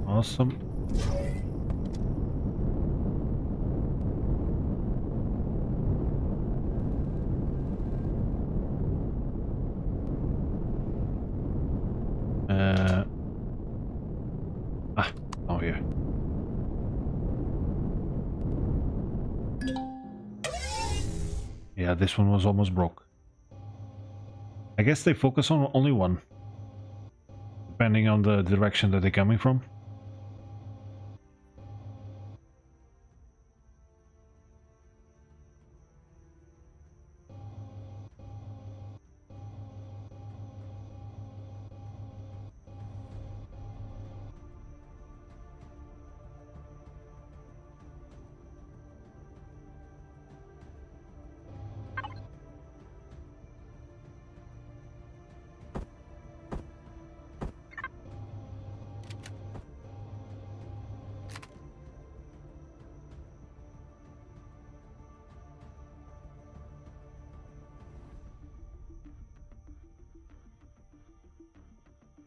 Awesome. Oh here. Yeah, this one was almost broke. I guess they focus on only one, depending on the direction that they're coming from.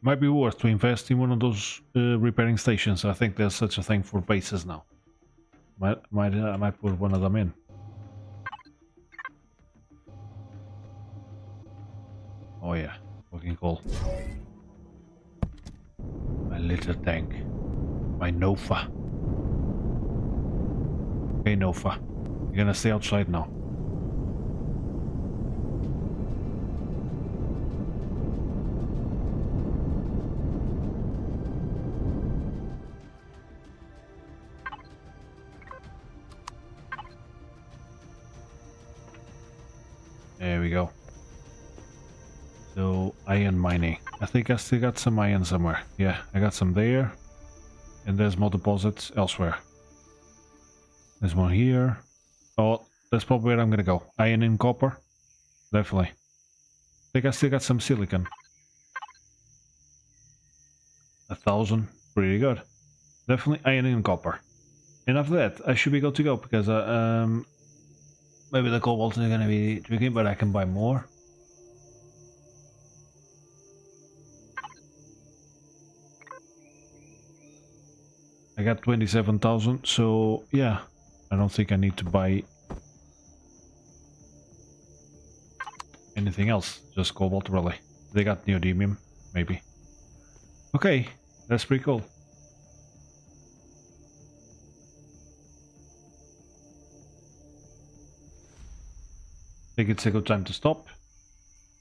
Might be worth to invest in one of those repairing stations. I think there's such a thing for bases now. I might put one of them in. Oh yeah, looking cool. My little tank. My Nofa. Okay, Nofa. You're gonna stay outside now. There we go. So, iron mining. I think I still got some iron somewhere. Yeah, I got some there. And there's more deposits elsewhere. There's one here. Oh, that's probably where I'm gonna go. Iron and copper. Definitely. I think I still got some silicon. 1,000. Pretty good. Definitely iron and copper. And after that, I should be good to go because maybe the cobalt is gonna be tricky, but I can buy more. I got 27,000, so yeah, I don't think I need to buy anything else. Just cobalt, really. They got neodymium, maybe. Okay, that's pretty cool. I think it's a good time to stop.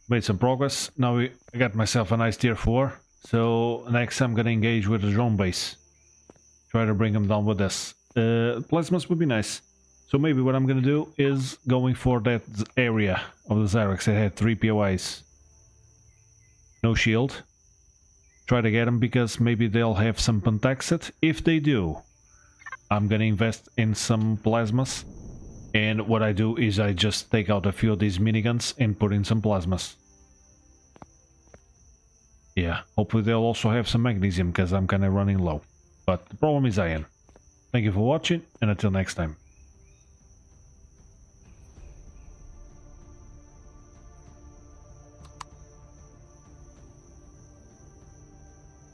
Made some progress. Now I got myself a nice tier 4. So next I'm gonna engage with the drone base. Try to bring them down with this. Plasmas would be nice. So maybe what I'm gonna do is going for that area of the Xyrex that had 3 POIs. No shield. Try to get them because maybe they'll have some Pentaxet. If they do, I'm gonna invest in some plasmas. And what I do is I just take out a few of these miniguns and put in some plasmas. Yeah, hopefully they'll also have some magnesium because I'm kinda running low. But the problem is iron. Thank you for watching and until next time.